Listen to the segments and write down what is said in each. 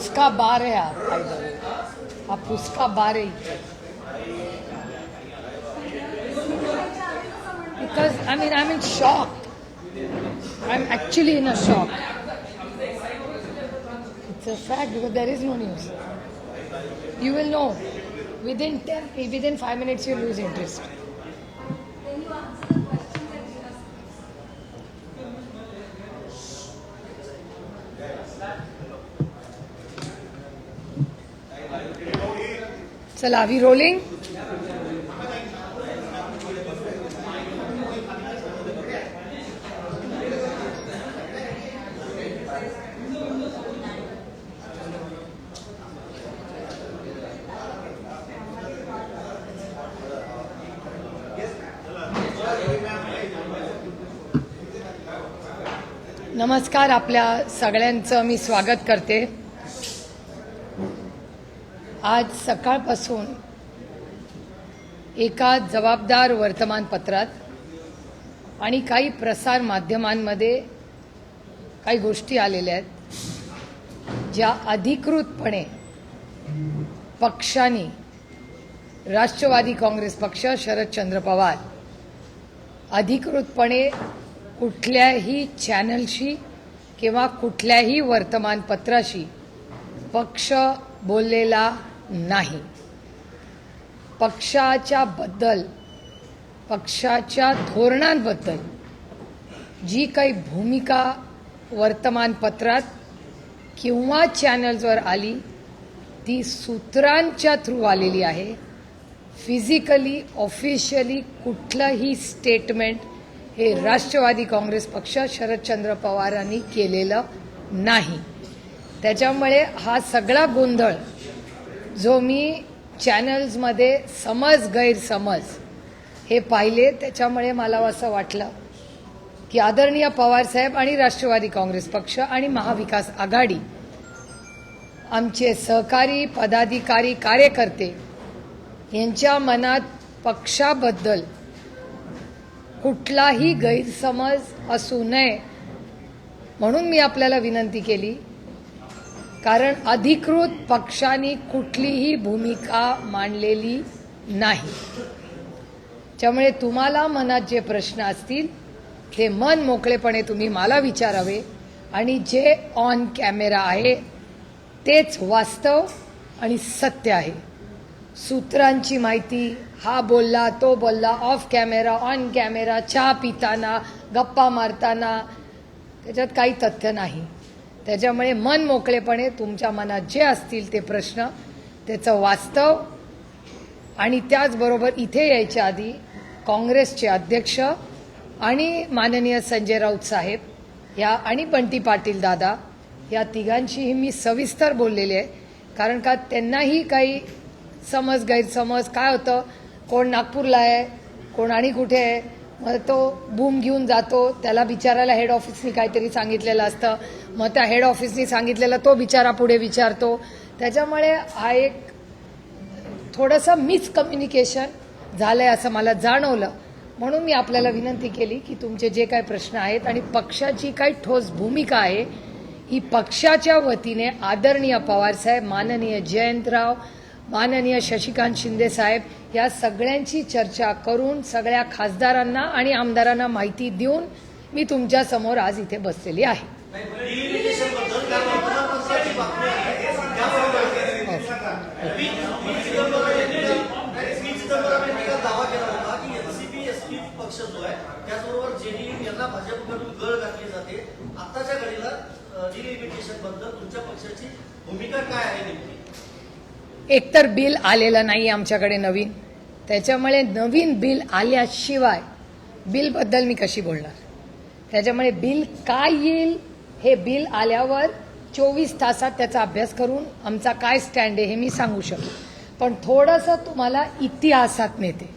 पुस्का बार है आप by the way, आप पुस्का बार है because I'm in shock. I'm actually in a shock. It's a fact because there is no news. You will know within 5 minutes you lose interest. Can you answer the question that we asked? Chal, are we rolling? नमस्कार, आपल्या सगळ्यांचं मी स्वागत करते. आज सकाळपासून एका जबाबदार वर्तमानपत्रात आणि काही प्रसार माध्यमांमध्ये काही गोष्टी आलेल्या आहेत ज्या अधिकृतपणे पक्षाने, राष्ट्रवादी काँग्रेस पक्ष, शरदचंद्र पवार अधिकृतपणे कुठल्याही चॅनलशी किंवा कुठल्याही वर्तमानपत्राशी पक्ष बोललेला नाही. पक्षाच्या धोरणांबद्दल जी काही भूमिका वर्तमानपत्रात किंवा चॅनल्सवर आली ती सूत्रांच्या थ्रू आलेली आहे. फिजिकली, ऑफिशियली कुठलंही स्टेटमेंट हे राष्ट्रवादी काँग्रेस पक्ष, शरदचंद्र पवारांनी केलेलं नाही. त्याच्यामुळे हा सगळा गोंधळ जो मी चॅनल्समध्ये गैरसमज हे पाहिले, त्याच्यामुळे मला असं वाटलं की आदरणीय पवारसाहेब आणि राष्ट्रवादी काँग्रेस पक्ष आणि महाविकास आघाडी, आमचे सहकारी, पदाधिकारी, कार्यकर्ते यांच्या मनात पक्षाबद्दल कुठलाही गैरसमज असू नये म्हणून मी आपल्याला विनंती केली. कारण अधिकृत पक्षाने कुठलीही भूमिका मांडलेली नाही. त्यामुळे तुम्हाला मनात जे प्रश्न असतील ते मन मोकळेपणे तुम्ही मला विचारावे आणि जे ऑन कॅमेरा आहे तेच वास्तव आणि सत्य आहे. सूत्रांची माहिती, हा बोलला, तो बोलला, ऑफ कॅमेरा, ऑन कॅमेरा, चहा पिताना, गप्पा मारताना, त्याच्यात काही तथ्य नाही. त्याच्यामुळे मन मोकळेपणे तुमच्या मनात जे असतील ते प्रश्न, त्याचं वास्तव आणि त्याचबरोबर इथे यायच्या आधी काँग्रेसचे अध्यक्ष आणि माननीय संजय राऊत साहेब या आणि बंटी पाटील दादा या तिघांशीही मी सविस्तर बोललेले आहे. कारण का त्यांनाही काही गैरसमज काय होतं, कोण नागपूरला आहे, कोण आणि कुठे आहे, मग तो बूम घेऊन जातो, त्याला बिचारायला हेड ऑफिसनी काहीतरी सांगितलेलं असतं, मग त्या हेड ऑफिसनी सांगितलेलं तो बिचारा पुढे विचारतो. त्याच्यामुळे हा एक थोडंसं मिसकम्युनिकेशन झालंय असं मला जाणवलं. म्हणून मी आपल्याला विनंती केली की तुमचे जे काही प्रश्न आहेत आणि पक्षाची काही ठोस भूमिका आहे ही पक्षाच्या वतीने आदरणीय पवारसाहेब, माननीय जयंतराव, माननीय शशिकांत शिंदे साहेब या सगळ्यांची चर्चा करून सगळ्या खासदारांना आणि आमदारांना माहिती देऊन मी तुमच्या समोर आज इथे बसलेली आहे. एकतर बिल आलेलं नाही आमच्याकडे नवीन, त्याच्यामुळे नवीन बिल आल्याशिवाय बिलबद्दल मी कशी बोलणार. त्याच्यामुळे बिल काय येईल हे बिल आल्यावर 24 तासात त्याचा अभ्यास करून आमचा काय स्टँड आहे हे मी सांगू शकतो. पण थोडंसं तुम्हाला इतिहासात नेते.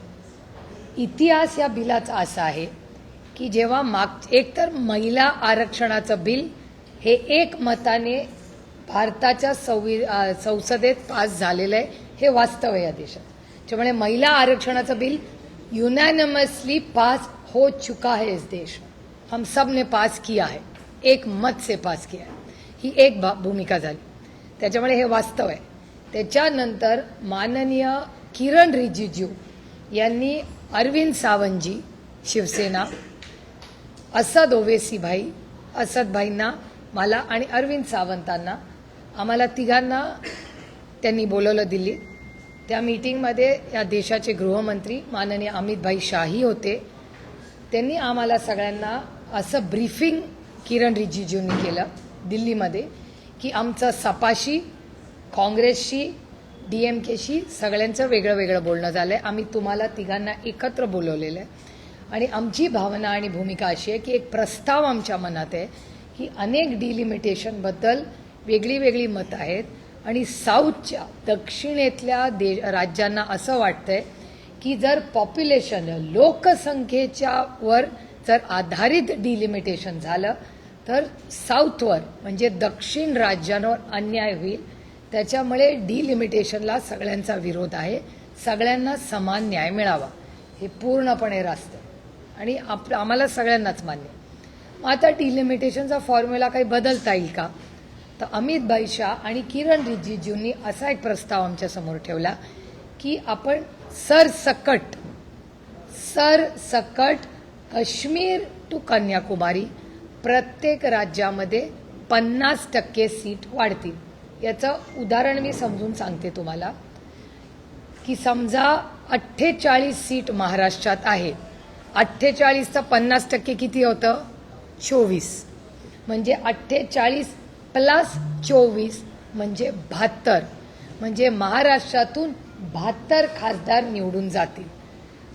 इतिहास या बिलाचा असा आहे की जेव्हा एकतर महिला आरक्षणाचं बिल हे एकमताने भारताच्या संसदेत पास झालेलं आहे, हे वास्तव आहे या देशात. त्यामुळे महिला आरक्षणाचं बिल यूनॅनिमसली पास हो चुका है इस देश में. हम सब ने पास किया है, एक मत से पास किया है. ही एक भूमिका झाली. त्याच्यामुळे हे वास्तव आहे. त्याच्यानंतर माननीय किरण रिजिजू यांनी अरविंद सावंतजी शिवसेना, असद ओवेसी भाई, असदभाईंना, मला आणि अरविंद सावंतांना, आम्हाला तिघांना त्यांनी बोलवलं दिल्लीत. त्या मीटिंगमध्ये या देशाचे गृहमंत्री माननीय अमितभाई शाही होते. त्यांनी आम्हाला सगळ्यांना असं ब्रीफिंग किरण रिजिजूंनी केलं दिल्लीमध्ये की आमचं सपाशी, काँग्रेसशी, DMKशी सगळ्यांचं वेगळं वेगळं बोलणं झालं आहे. आम्ही तुम्हाला तिघांना एकत्र बोलवलेलं आहे आणि आमची भावना आणि भूमिका अशी आहे की एक प्रस्ताव आमच्या मनात आहे की अनेक डिलिमिटेशनबद्दल वेगळी वेगळी मतं आहेत आणि साऊथच्या दक्षिणेतल्या राज्यांना असं वाटतंय की जर पॉप्युलेशन लोकसंख्येच्या वर जर आधारित डिलिमिटेशन झालं तर साऊथवर म्हणजे दक्षिण राज्यांवर अन्याय होईल. त्याच्यामुळे डिलिमिटेशनला सगळ्यांचा विरोध आहे. सगळ्यांना समान न्याय मिळावा हे पूर्णपणे रास्त आहे आणि आम्हाला सगळ्यांनाच मान्य. मग आता डिलिमिटेशनचा फॉर्म्युला काही बदलता येईल का? तर अमितभाई शाह आणि किरण रिजिजूंनी असा एक प्रस्ताव आमच्यासमोर ठेवला की आपण सरसकट काश्मीर टू कन्याकुमारी प्रत्येक राज्यामध्ये 50% सीट वाढतील. याचं उदाहरण मी समजून सांगते तुम्हाला की समजा 48 सीट महाराष्ट्रात आहेत. 48चं 50% किती होतं? 24. म्हणजे 48 प्लस 24 म्हणजे 72. म्हणजे महाराष्ट्रातून 72 खासदार निवडून जातील.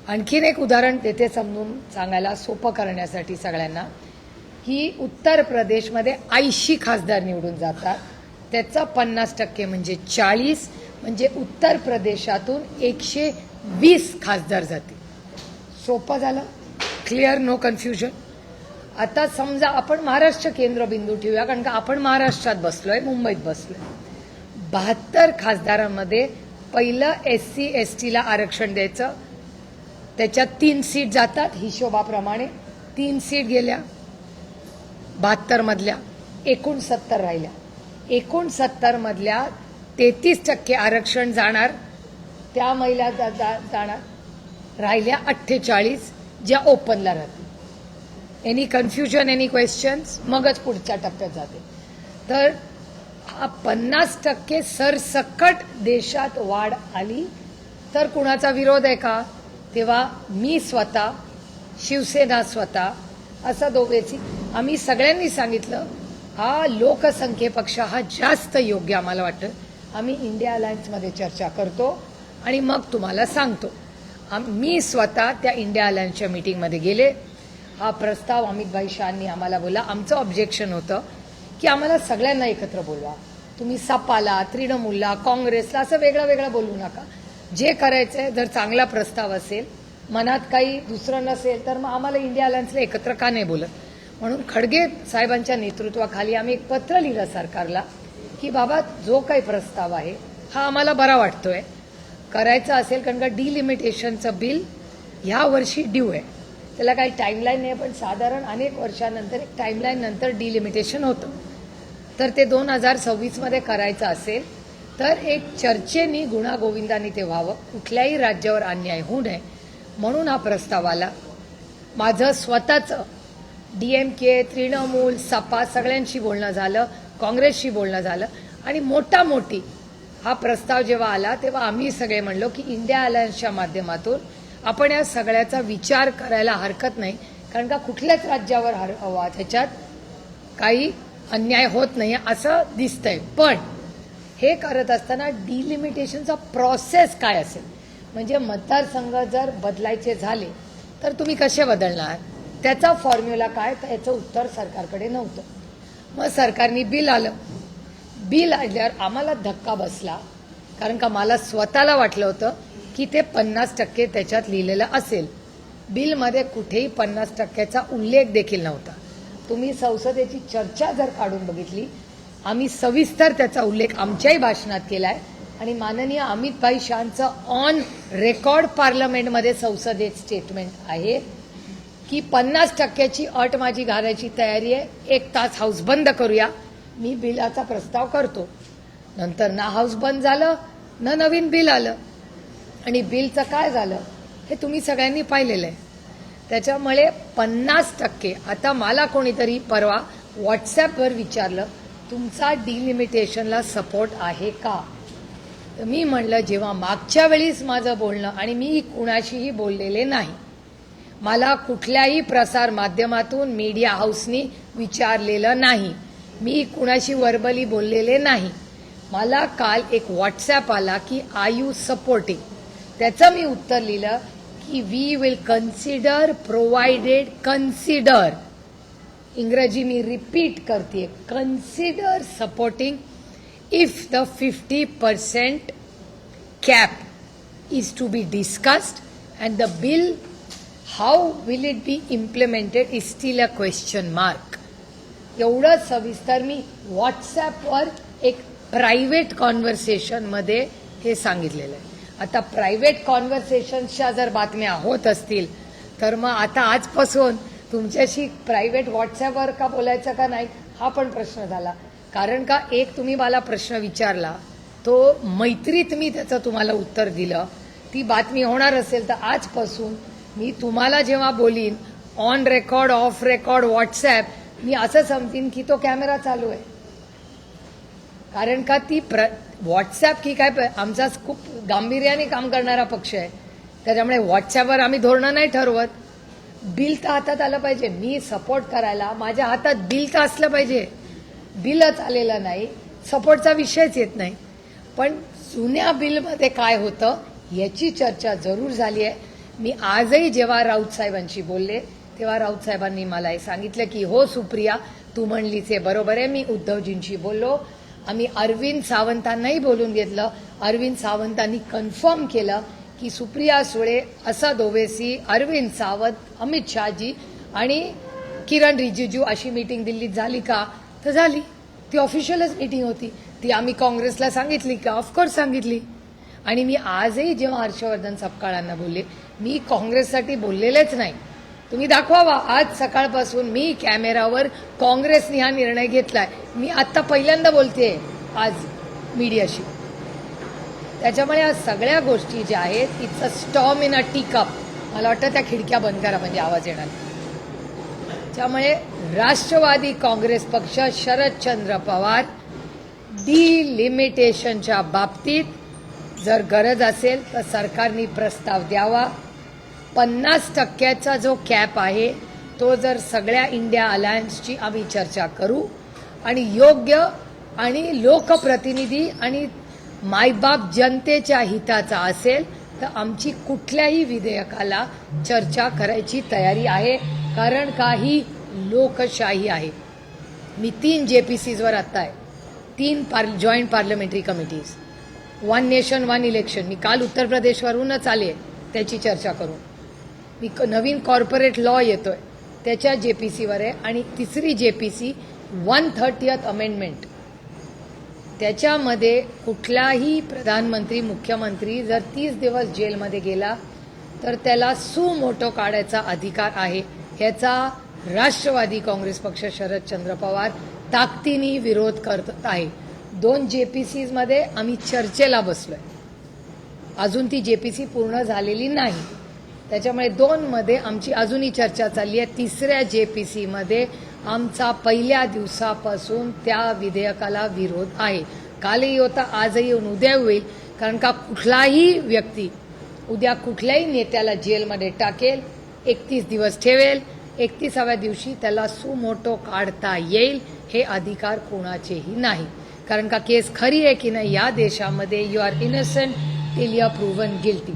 आणखीन एक उदाहरण देते समजून सांगायला सोपं करण्यासाठी सगळ्यांना की उत्तर प्रदेशमध्ये 80 खासदार निवडून जातात. त्याचा 50% म्हणजे 40. म्हणजे उत्तर प्रदेशातून 120 खासदार जातील. सोपं झालं? क्लिअर? No confusion? आता समजा आपण महाराष्ट्र केंद्रबिंदू ठेवूया कारण का आपण महाराष्ट्रात बसलोय, मुंबईत बसलोय. 72 खासदारांमध्ये पहिलं SC STला आरक्षण द्यायचं. त्याच्यात 3 सीट जातात हिशोबाप्रमाणे. 3 सीट गेल्या 72 मधल्या, एकूण 70 राहिल्या. एकूण 70 मधल्या 33% आरक्षण जाणार, त्या महिला जाणार. राहिल्या 48 ज्या ओपनला राहतील. Any confusion, any questions? मगच पुढच्या टप्प्यात जाते. तर हा 50% सरसकट देशात वाढ आली तर कुणाचा विरोध आहे का? तेव्हा मी स्वतः, शिवसेना स्वतः, असं दोघेची आम्ही सगळ्यांनी सांगितलं हा लोकसंख्येपेक्षा हा जास्त योग्य आम्हाला वाटतं. आम्ही इंडिया अलायन्समध्ये चर्चा करतो आणि मग तुम्हाला सांगतो. मी स्वतः त्या इंडिया अलायन्सच्या मीटिंगमध्ये गेले. हा प्रस्ताव अमितभाई शाहांनी आम्हाला बोलला. आमचं ऑब्जेक्शन होतं की आम्हाला सगळ्यांना एकत्र बोलवा. तुम्ही सपाला, तृणमूलला, काँग्रेसला असं वेगळं वेगळं बोलू नका. जे करायचं आहे, जर चांगला प्रस्ताव असेल, मनात काही दुसरं नसेल तर मग आम्हाला इंडिया अलायन्सला एकत्र का नाही बोलत? म्हणून खडगे साहेबांच्या नेतृत्वाखाली आम्ही एक पत्र लिहिलं सरकारला की बाबा जो काही प्रस्ताव आहे हा आम्हाला बरा वाटतोय, करायचं असेल कारण का डिलिमिटेशनचं बिल ह्या वर्षी ड्यू आहे. त्याला काही टाईमलाईन नाही पण साधारण अनेक वर्षानंतर एक टाईमलाईन नंतर डिलिमिटेशन होतं. तर ते 2026 मध्ये करायचं असेल तर एक चर्चेनी गुणागोविंदाने ते व्हावं. कुठल्याही राज्यावर अन्याय होऊ नये म्हणून हा प्रस्ताव आला. माझं स्वतःचं DMK, तृणमूल, सपा सगळ्यांशी बोलणं झालं, काँग्रेसशी बोलणं झालं आणि मोठी हा प्रस्ताव जेव्हा आला तेव्हा आम्ही सगळे म्हणलो की इंडिया अलायन्सच्या माध्यमातून आपण या सगळ्याचा विचार करायला हरकत नाही कारण का कुठल्याच राज्यावर त्याच्यात काही अन्याय होत नाही असं दिसतंय. पण हे करत असताना डिलिमिटेशनचा प्रोसेस काय असेल, म्हणजे मतदारसंघ जर बदलायचे झाले तर तुम्ही कसे बदलणार, त्याचा फॉर्म्युला काय, तर याचं उत्तर सरकारकडे नव्हतं. मग सरकारने बिल आलं. बिल आल्यावर आम्हाला धक्का बसला कारण का मला स्वतःला वाटलं होतं की ते 50% त्याच्यात लिहिलेलं असेल. बिलमध्ये कुठेही 50%चा उल्लेख देखील नव्हता. तुम्ही संसदेची चर्चा जर काढून बघितली, आम्ही सविस्तर त्याचा उल्लेख आमच्याही भाषणात केलाय आणि माननीय अमितभाई शाहांचं ऑन रेकॉर्ड पार्लमेंटमध्ये संसदेत स्टेटमेंट आहे की 50%ची अट माझी घालायची तयारी आहे. 1 तास हाऊस बंद करूया, मी बिलाचा प्रस्ताव करतो. नंतर ना हाऊस बंद झालं ना नवीन बिल आलं. आणि बिलचं काय झालं हे तुम्ही सगळ्यांनी पाहिलेलं आहे. त्याच्यामुळे 50%, आता मला कोणीतरी परवा व्हॉट्सॲपवर विचारलं तुमचा डिलिमिटेशनला सपोर्ट आहे का. तर मी म्हणलं जेव्हा मागच्या वेळीच माझं बोलणं, आणि मी कुणाशीही बोललेले नाही, मला कुठल्याही प्रसार माध्यमातून मीडिया हाऊसनी विचारलेलं नाही, मी कुणाशी वर्बली बोललेले नाही. मला काल एक व्हॉट्सॲप आला की आर यू सपोर्टिंग. त्याचं मी उत्तर लिहिलं की we will consider provided, consider, इंग्रजी मी रिपीट करते, consider supporting if the 50% cap is to be discussed and the bill, how will it be implemented is still a question mark. एवढं सविस्तर मी व्हॉट्सॲपवर एक प्रायव्हेट कॉन्व्हर्सेशनमध्ये हे सांगितलेलं आहे. आता प्रायव्हेट कॉन्व्हर्सेशनच्या जर बातम्या होत असतील तर मग आता आजपासून तुमच्याशी प्रायव्हेट व्हॉट्सॲपवर का बोलायचं का नाही हा पण प्रश्न झाला. कारण का एक तुम्ही मला प्रश्न विचारला, तो मैत्रीत मी त्याचं तुम्हाला उत्तर दिलं. ती बातमी होणार असेल तर आजपासून मी तुम्हाला जेव्हा बोलीन on record, off record, WhatsApp, मी असं समजीन की तो कॅमेरा चालू आहे. कारण का ती व्हॉट्सॲप की काय आमचा खूप गांभीर्याने काम करणारा पक्ष आहे. त्याच्यामुळे व्हॉट्सॲपवर आम्ही धोरणं नाही ठरवत. बिल तर हातात आलं पाहिजे. मी सपोर्ट करायला माझ्या हातात बिल तर असलं पाहिजे. बिलच आलेलं नाही, सपोर्टचा विषयच येत नाही. पण जुन्या बिलमध्ये काय होतं याची चर्चा जरूर झाली आहे. मी आजही जेव्हा राऊत साहेबांशी बोलले तेव्हा राऊत साहेबांनी मला हे सांगितलं की हो सुप्रिया, तू म्हणलीच हे बरोबर आहे. मी उद्धवजींशी बोललो, आम्ही अरविंद सावंतांनाही बोलून घेतलं. अरविंद सावंतांनी कन्फर्म केलं की सुप्रिया सुळे, असद ओवेसी, अरविंद सावंत, अमित शहाजी आणि किरण रिजिजू अशी मीटिंग दिल्लीत झाली का, तर झाली. ती ऑफिशियलच मीटिंग होती. ती आम्ही काँग्रेसला सांगितली का, ऑफकोर्स सांगितली. आणि मी आजही जेव्हा हर्षवर्धन सपकाळांना बोलले, मी काँग्रेससाठी बोललेलेच नाही. तुम्ही दाखवावा. आज सकाळपासून मी कॅमेरावर काँग्रेसने हा निर्णय घेतलाय, मी आत्ता पहिल्यांदा बोलतेय आज मीडियाशी. त्याच्यामुळे या सगळ्या गोष्टी ज्या आहेत it's a storm in a tea cup. मला वाटतं त्या खिडक्या बंद करा म्हणजे आवाज येणार. त्यामुळे राष्ट्रवादी काँग्रेस पक्ष, शरदचंद्र पवार, डिलिमिटेशनच्या बाबतीत जर गरज असेल तर सरकारने प्रस्ताव द्यावा. 50%चा जो कॅप आहे तो जर सगळ्या इंडिया अलायन्सची आम्ही चर्चा करू आणि योग्य आणि लोकप्रतिनिधी आणि मायबाप जनतेच्या हिताचा असेल तर आमची कुठल्याही विधेयकाला चर्चा करायची तयारी आहे. कारण काही लोकशाही आहे. मी 3 JPCजवर आत्ता आहे, 3 joint parliamentary committees, 1 nation 1 election. मी काल उत्तर प्रदेशवरूनच आले त्याची चर्चा करून. मी नवीन कॉर्पोरेट लॉ येतोय त्याच्या JPCवर आहे. आणि तिसरी JPC 130th अमेंडमेंट. त्याच्यामध्ये कुठलाही प्रधानमंत्री, मुख्यमंत्री जर 30 दिवस जेलमध्ये गेला तर त्याला सुमोटो काढायचा अधिकार आहे. ह्याचा राष्ट्रवादी काँग्रेस पक्ष, शरदचंद्र पवार ताकदीने विरोध करत आहे. 2 JPCमध्ये आम्ही चर्चेला बसलोय. अजून ती JPC पूर्ण झालेली नाही. त्याच्यामुळे 2 मध्ये आमची अजूनही चर्चा चालली आहे. 3ऱ्या JPCमध्ये आमचा पहिल्या दिवसापासून त्या विधेयकाला विरोध आहे. कालही होता, आजही येऊन उद्या होईल. कारण का कुठलाही व्यक्ती उद्या कुठल्याही नेत्याला जेलमध्ये टाकेल, 31 दिवस ठेवेल, 31व्या दिवशी त्याला सुमोटो काढता येईल. हे अधिकार कोणाचेही नाही. कारण का केस खरी आहे की नाही या देशामध्ये, you are innocent till you are proven guilty.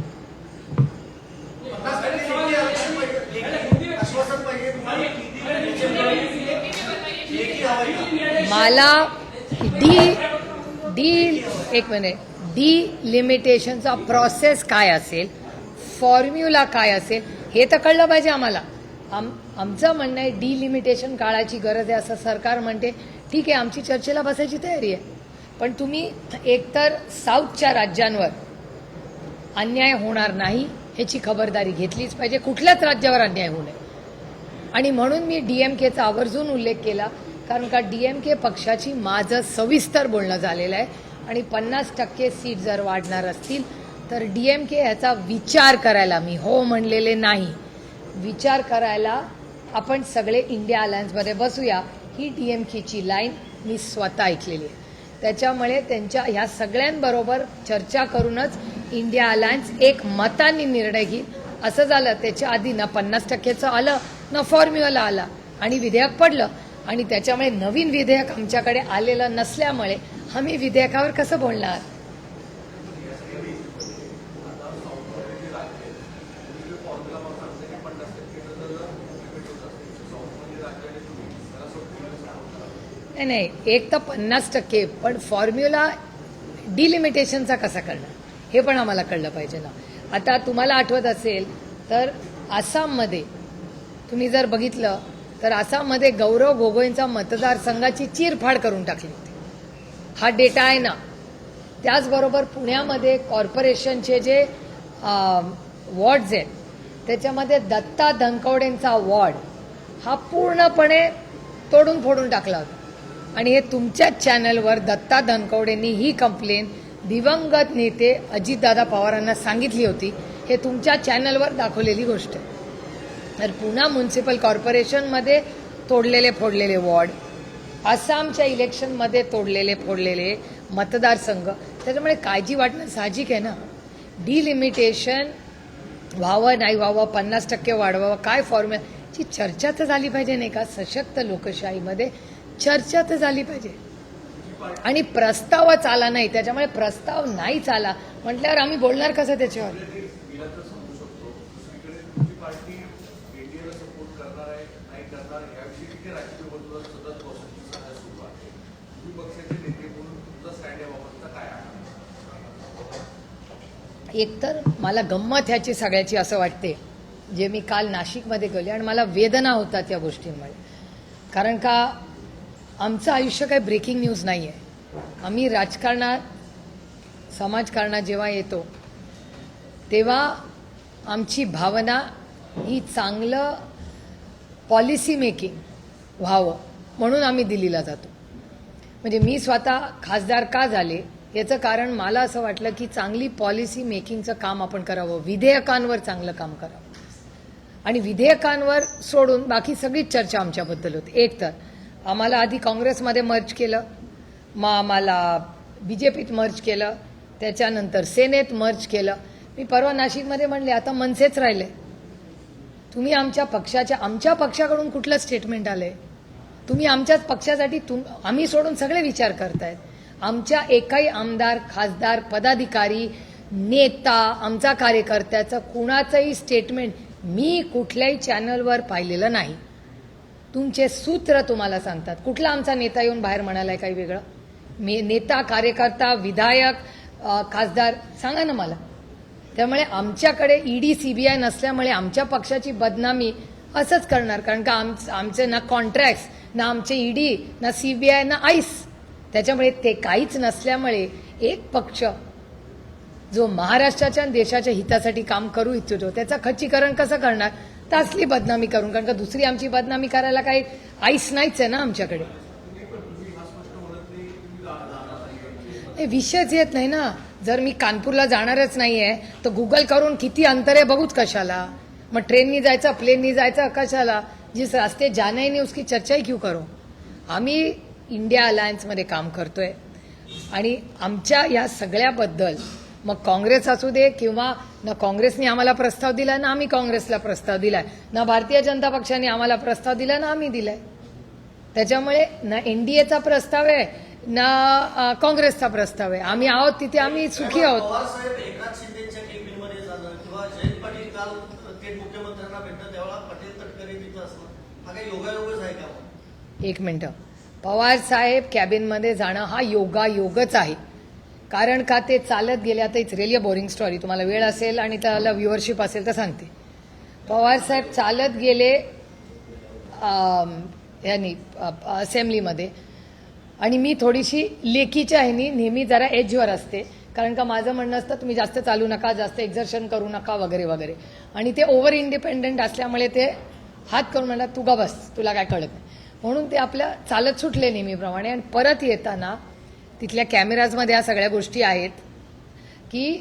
मला डिलिमिटेशनचा प्रोसेस काय असेल, फॉर्म्युला काय असेल हे तर कळलं पाहिजे आम्हाला. आमचं म्हणणं आहे डिलिमिटेशन काळाची गरज आहे असं सरकार म्हणते. ठीक आहे, आमची चर्चेला बसायची तयारी आहे. पण तुम्ही एकतर साऊथच्या राज्यांवर अन्याय होणार नाही ह्याची खबरदारी घेतलीच पाहिजे. कुठल्याच राज्यावर अन्याय होऊ नये. आणि म्हणून मी DMKचा आवर्जून उल्लेख केला. कारण का DMK पक्षाची माझं सविस्तर बोलणं झालेलं आहे आणि 50% सीट जर वाढणार असतील तर DMK ह्याचा विचार करायला, मी हो म्हणलेले नाही, विचार करायला आपण सगळे इंडिया अलायन्समध्ये बसूया. ही DMKची लाईन मी स्वतः ऐकलेली आहे. त्याच्यामुळे त्यांच्या ह्या सगळ्यांबरोबर चर्चा करूनच इंडिया अलायन्स एक मताने निर्णय घेईल. असं झालं त्याच्या आधी ना 50%चं आलं ना फॉर्म्युला आला आणि विधेयक पडलं, आणि त्याच्यामुळे नवीन विधेयक आमच्याकडे आलेलं नसल्यामुळे आम्ही विधेयकावर कसं बोलणार. नाही, एक तर 50%, पण फॉर्म्युला डिलिमिटेशनचा कसा करणार हे पण आम्हाला कळलं पाहिजे ना. आता तुम्हाला आठवत असेल तर आसाममध्ये तुम्ही जर बघितलं तर आसाममध्ये गौरव गोगोईंचा मतदारसंघाची चीरफाड करून टाकली होती. हा डेटा आहे ना. त्याचबरोबर पुण्यामध्ये कॉर्पोरेशनचे जे वॉर्ड्स आहेत त्याच्यामध्ये दत्ता धनकवडेंचा वॉर्ड हा पूर्णपणे तोडून फोडून टाकला होता. आणि हे तुमच्याच चॅनलवर दत्ता धनकवडेंनी ही कंप्लेन दिवंगत नेते अजितदादा पवारांना सांगितली होती. हे तुमच्या चॅनलवर दाखवलेली गोष्ट आहे. तर पुणा म्युन्सिपल कॉर्पोरेशनमध्ये तोडलेले फोडलेले वॉर्ड, आसामच्या इलेक्शनमध्ये तोडलेले फोडलेले मतदारसंघ, त्याच्यामुळे काळजी वाटणं साहजिक आहे ना. डिलिमिटेशन व्हावं नाही व्हावं, 50% वाढवावं, काय फॉर्म्युलाची चर्चा तर झाली पाहिजे नाही का. सशक्त लोकशाहीमध्ये चर्चा तर झाली पाहिजे. आणि प्रस्तावच आला नाही, त्याच्यामुळे प्रस्ताव नाहीच आला म्हटल्यावर आम्ही बोलणार कसं त्याच्यावर. एकतर मला गंमत ह्याची सगळ्याची असं वाटते, जे मी काल नाशिकमध्ये गेले आणि मला वेदना होतात या गोष्टींमुळे. कारण का आमचं आयुष्य काही ब्रेकिंग न्यूज नाही आहे. आम्ही राजकारणात, समाजकारणात जेव्हा येतो तेव्हा आमची भावना ही चांगलं पॉलिसी मेकिंग व्हावं म्हणून आम्ही दिल्लीला जातो. म्हणजे मी स्वतः खासदार का झाले याचं कारण मला असं वाटलं की चांगली पॉलिसी मेकिंगचं काम आपण करावं, विधेयकांवर चांगलं काम करावं. आणि विधेयकांवर सोडून बाकी सगळीच चर्चा आमच्याबद्दल होती. एक तर आम्हाला आधी काँग्रेसमध्ये मर्ज केलं, मग आम्हाला BJPत मर्ज केलं, त्याच्यानंतर सेनेत मर्ज केलं. मी परवा नाशिकमध्ये म्हणले आता मनसेच राहिले. तुम्ही आमच्या पक्षाकडून कुठलं स्टेटमेंट आलंय? तुम्ही आमच्याच पक्षासाठी आम्ही सोडून सगळे विचार करतायत. आमच्या एकाही आमदार, खासदार, पदाधिकारी, नेता, आमचा कार्यकर्त्याचं कुणाचंही स्टेटमेंट मी कुठल्याही चॅनलवर पाहिलेलं नाही. तुमचे सूत्र तुम्हाला सांगतात. कुठला आमचा नेता येऊन बाहेर म्हणालाय काही वेगळं? नेता, कार्यकर्ता, विधायक, खासदार सांगा ना मला. त्यामुळे आमच्याकडे ED CBI नसल्यामुळे आमच्या पक्षाची बदनामी असंच करणार. कारण का आमचे ना कॉन्ट्रॅक्ट्स, ना आमचे ED, ना CBI, ना ICE. त्याच्यामुळे ते काहीच नसल्यामुळे एक पक्ष जो महाराष्ट्राच्या आणि देशाच्या हितासाठी काम करू इच्छितो त्याचं खच्चीकरण कसं करणार? तर असली बदनामी करून. कारण का दुसरी आमची बदनामी करायला काही आईस नाहीच आहे ना आमच्याकडे. विषयच येत नाही ना. जर मी कानपूरला जाणारच नाही आहे तर गुगल करून किती अंतर आहे बघूच कशाला. मग ट्रेननी जायचं, प्लेननी जायचं कशाला? जिस रास्ते जाना ही नहीं उसकी चर्चा ही क्यों करो. आम्ही इंडिया अलायन्समध्ये काम करतोय आणि आमच्या या सगळ्याबद्दल मग काँग्रेस असू दे किंवा ना काँग्रेसने आम्हाला प्रस्ताव दिला ना आम्ही काँग्रेसला प्रस्ताव दिलाय, ना भारतीय जनता पक्षाने आम्हाला प्रस्ताव दिला ना आम्ही दिलाय. त्याच्यामुळे ना NDAचा प्रस्ताव आहे ना काँग्रेसचा प्रस्ताव आहे. आम्ही आहोत तिथे आम्ही सुखी आहोत. पवारसाहेब एकनाथ शिंदेच्या केबिनमध्ये जाणं किंवा जयंत पाटील काल थेट मुख्यमंत्र्यांना भेटणं त्यावेळेला पटेल तटकरे तिथं असणं हा काही योगायोगच आहे का? एक मिनिटं. पवार साहेब कॅबिनमध्ये जाणं हा योगायोगच आहे. कारण का ते चालत गेले. आता it's really a boring story. तुम्हाला वेळ असेल आणि त्याला व्ह्युअरशिप असेल तर सांगते. पवार साहेब चालत गेले यांनी असेंब्लीमध्ये आणि मी थोडीशी लेकीच्या ह्यानी नेहमी जरा एजवर असते. कारण का माझं म्हणणं असतं तुम्ही जास्त चालू नका, जास्त एक्झर्शन करू नका वगैरे वगैरे. आणि ते ओव्हर इंडिपेंडंट असल्यामुळे ते हात करून म्हणतात तू गा बस, तुला काय कळत नाही. म्हणून ते आपल्या चालत सुटले नेहमीप्रमाणे. आणि परत येताना तिथल्या कॅमेराजमध्ये या सगळ्या गोष्टी आहेत की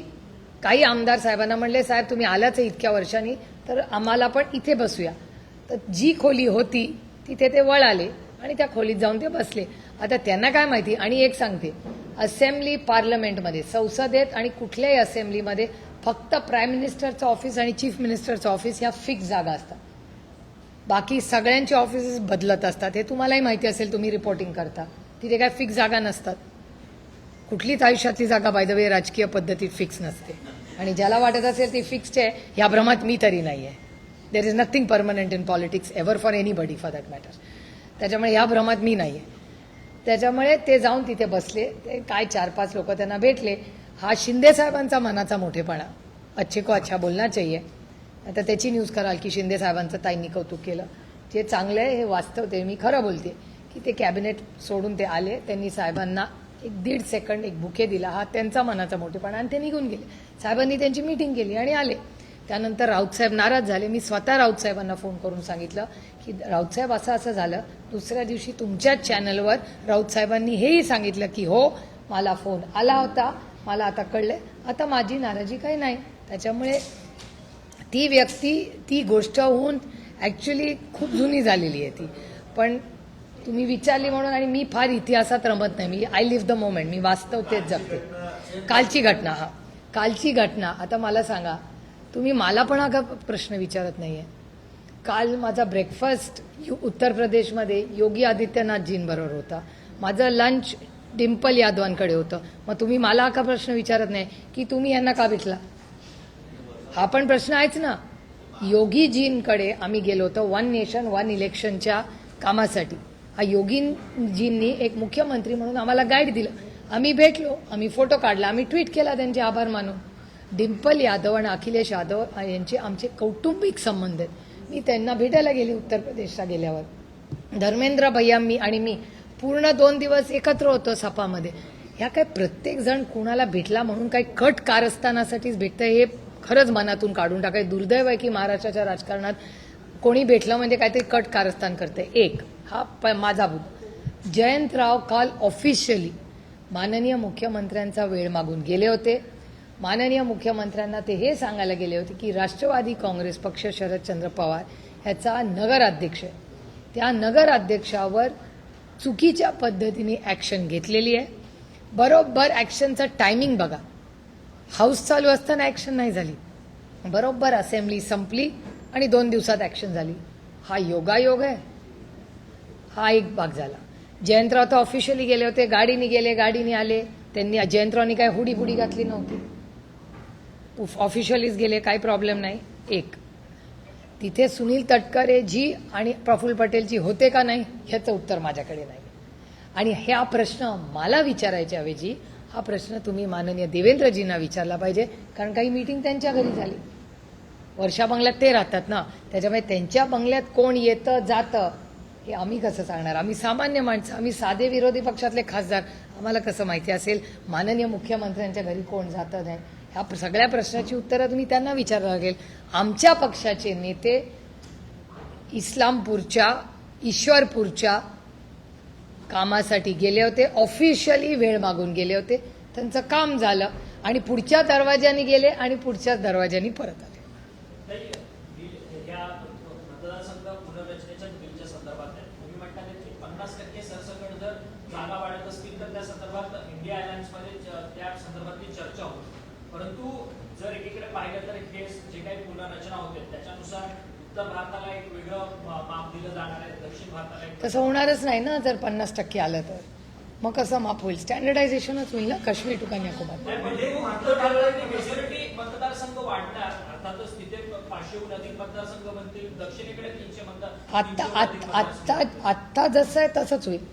काही आमदार साहेबांना म्हणले, साहेब तुम्ही आलाच आहे इतक्या वर्षांनी, तर आम्हाला पण इथे बसूया. तर जी खोली होती तिथे ते वळाले आणि त्या खोलीत जाऊन ते बसले. आता त्यांना काय माहिती. आणि एक सांगते, असेंब्ली पार्लमेंटमध्ये, संसदेत आणि कुठल्याही असेंब्लीमध्ये फक्त प्राईम मिनिस्टरचं ऑफिस आणि चीफ मिनिस्टरचं ऑफिस ह्या फिक्स जागा असतात. बाकी सगळ्यांचे ऑफिसेस बदलत असतात. हे तुम्हालाही माहिती असेल, तुम्ही रिपोर्टिंग करता. तिथे काय फिक्स जागा नसतात. कुठलीच आयुष्यातली जागा बाय द वे राजकीय पद्धतीत फिक्स नसते. आणि ज्याला वाटत असेल ती फिक्स्ड आहे, ह्या भ्रमात मी तरी नाही आहे. There is nothing permanent in politics ever for anybody for that matter. त्याच्यामुळे ह्या भ्रमात मी नाही आहे. त्याच्यामुळे ते जाऊन तिथे बसले. ते काय 4-5 लोक त्यांना भेटले. हा शिंदे साहेबांचा मनाचा मोठेपणा, अच्छे को अच्छा बोलना चाहिए. आता त्याची न्यूज कराल की शिंदे साहेबांचं ताईंनी कौतुक केलं. जे चांगलं आहे हे वास्तव, ते मी खरं बोलते की ते कॅबिनेट सोडून ते आले. त्यांनी साहेबांना 1-1.5 सेकंड एक बुके दिला. हा त्यांचा मनाचा मोठेपणा. आणि ते निघून गेले. साहेबांनी त्यांची मीटिंग केली आणि आले. त्यानंतर राऊत साहेब नाराज झाले. मी स्वतः राऊत साहेबांना फोन करून सांगितलं की राऊत साहेब असं असं झालं. दुसऱ्या दिवशी तुमच्याच चॅनलवर राऊत साहेबांनी हेही सांगितलं की हो मला फोन आला होता, मला आता कळलंय, आता माझी नाराजी काही नाही. त्याच्यामुळे ती व्यक्ती, ती गोष्ट होऊन ॲक्च्युली खूप जुनी झालेली आहे ती. पण तुम्ही विचारली म्हणून. आणि मी फार इतिहासात रमत नाही. मी आय लिव्ह द मोमेंट. मी वास्तव तेच जगते. कालची घटना, कालची घटना. आता मला सांगा, तुम्ही मला पण हा प्रश्न विचारत नाहीये. काल माझा ब्रेकफास्ट उत्तर प्रदेशमध्ये योगी आदित्यनाथजींबरोबर होता. माझं लंच डिम्पल यादवांकडे होतं. मग तुम्ही मला हा प्रश्न विचारत नाही की तुम्ही यांना का भेटला. हा पण प्रश्न आहेच ना. योगीजींकडे आम्ही गेलो होतो वन नेशन वन इलेक्शनच्या कामासाठी. हा योगीजींनी एक मुख्यमंत्री म्हणून आम्हाला गाईड दिलं. आम्ही भेटलो, आम्ही फोटो काढला, आम्ही ट्विट केला त्यांचे आभार मानून. डिम्पल यादव आणि अखिलेश यादव यांचे आमचे कौटुंबिक संबंध आहेत. मी त्यांना भेटायला गेले उत्तर प्रदेशला गेल्यावर. धर्मेंद्र भैया आणि मी पूर्ण 2 दिवस एकत्र होतो सपामध्ये. ह्या काय प्रत्येक जण कुणाला भेटला म्हणून काही कट कारस्थानासाठीच भेटतं हे खरंच मनातून काढून टाकायचं. दुर्दैव आहे की महाराष्ट्राच्या राजकारणात कोणी भेटलं म्हणजे काहीतरी कट कारस्थान करतंय. एक हा माझा बुद्ध. जयंतराव काल ऑफिशियली माननीय मुख्यमंत्र्यांचा वेळ मागून गेले होते. माननीय मुख्यमंत्र्यांना ते हे सांगायला गेले होते की राष्ट्रवादी काँग्रेस पक्ष शरदचंद्र पवार ह्याचा नगराध्यक्ष आहे. त्या नगराध्यक्षावर चुकीच्या पद्धतीने ॲक्शन घेतलेली आहे. बरोबर ॲक्शनचं टायमिंग बघा. हाऊस चालू असताना ॲक्शन नाही झाली. बरोबर असेंब्ली संपली आणि 2 दिवसात ॲक्शन झाली. हा योगायोग आहे. हा एक भाग झाला. जयंतराव तर ऑफिशियली गेले होते. गाडीने गेले, गाडीने आले. त्यांनी जयंतरावनी काय हुडी घातली नव्हती. ऑफिशियलीच गेले, काही प्रॉब्लेम नाही. एक तिथे सुनील तटकरे जी आणि प्रफुल्ल पटेलजी होते का नाही ह्याचं उत्तर माझ्याकडे नाही. आणि हा प्रश्न मला विचारायच्या ऐवजी हा प्रश्न तुम्ही माननीय देवेंद्रजींना विचारला पाहिजे. कारण काही मीटिंग त्यांच्या घरी झाली. वर्षा बंगल्यात ते राहतात ना. त्याच्यामुळे त्यांच्या बंगल्यात कोण येतं जातं हे आम्ही कसं सांगणार. आम्ही सामान्य माणसं, आम्ही साधे विरोधी पक्षातले खासदार, आम्हाला कसं माहिती असेल माननीय मुख्यमंत्र्यांच्या घरी कोण जातं नाही. ह्या सगळ्या प्रश्नाची उत्तरं तुम्ही त्यांना विचारावं लागेल. आमच्या पक्षाचे नेते इस्लामपूरच्या, ईश्वरपूरच्या कामासाठी गेले होते. ऑफिशियली वेळ मागून गेले होते. त्यांचं काम झालं आणि पुढच्या दरवाज्याने गेले आणि पुढच्याच दरवाज्याने परत आले. मतदारसंघ पुनर्रचनेच्या बिलच्या संदर्भात तुम्ही म्हणता की 50% सरसकट जर जागा वाढत असतील तर त्या संदर्भात इंडिया अलायन्समध्ये त्या संदर्भातली चर्चा होती. परंतु जर एकीकडे पाहिलं तर हे जे काही पुनर्रचना होते त्याच्यानुसार उत्तर भारताला एक वेगळं माप दिलं जाणार आहे, दक्षिण भारताला तसं होणारच नाही ना. जर 50% आलं तर मग कसं माप होईल. स्टँडर्डायझेशनच होईल ना काश्मीर टू कन्याकुमारी. म्हणजे उत्तर भारताची मेजॉरिटी मतदारसंघ वाढणार. अर्थातच तिथे 500हून अधिक मतदारसंघ बनतील. दक्षिणेकडे 300 मतदार. आत्ता जसं आहे तसंच होईल.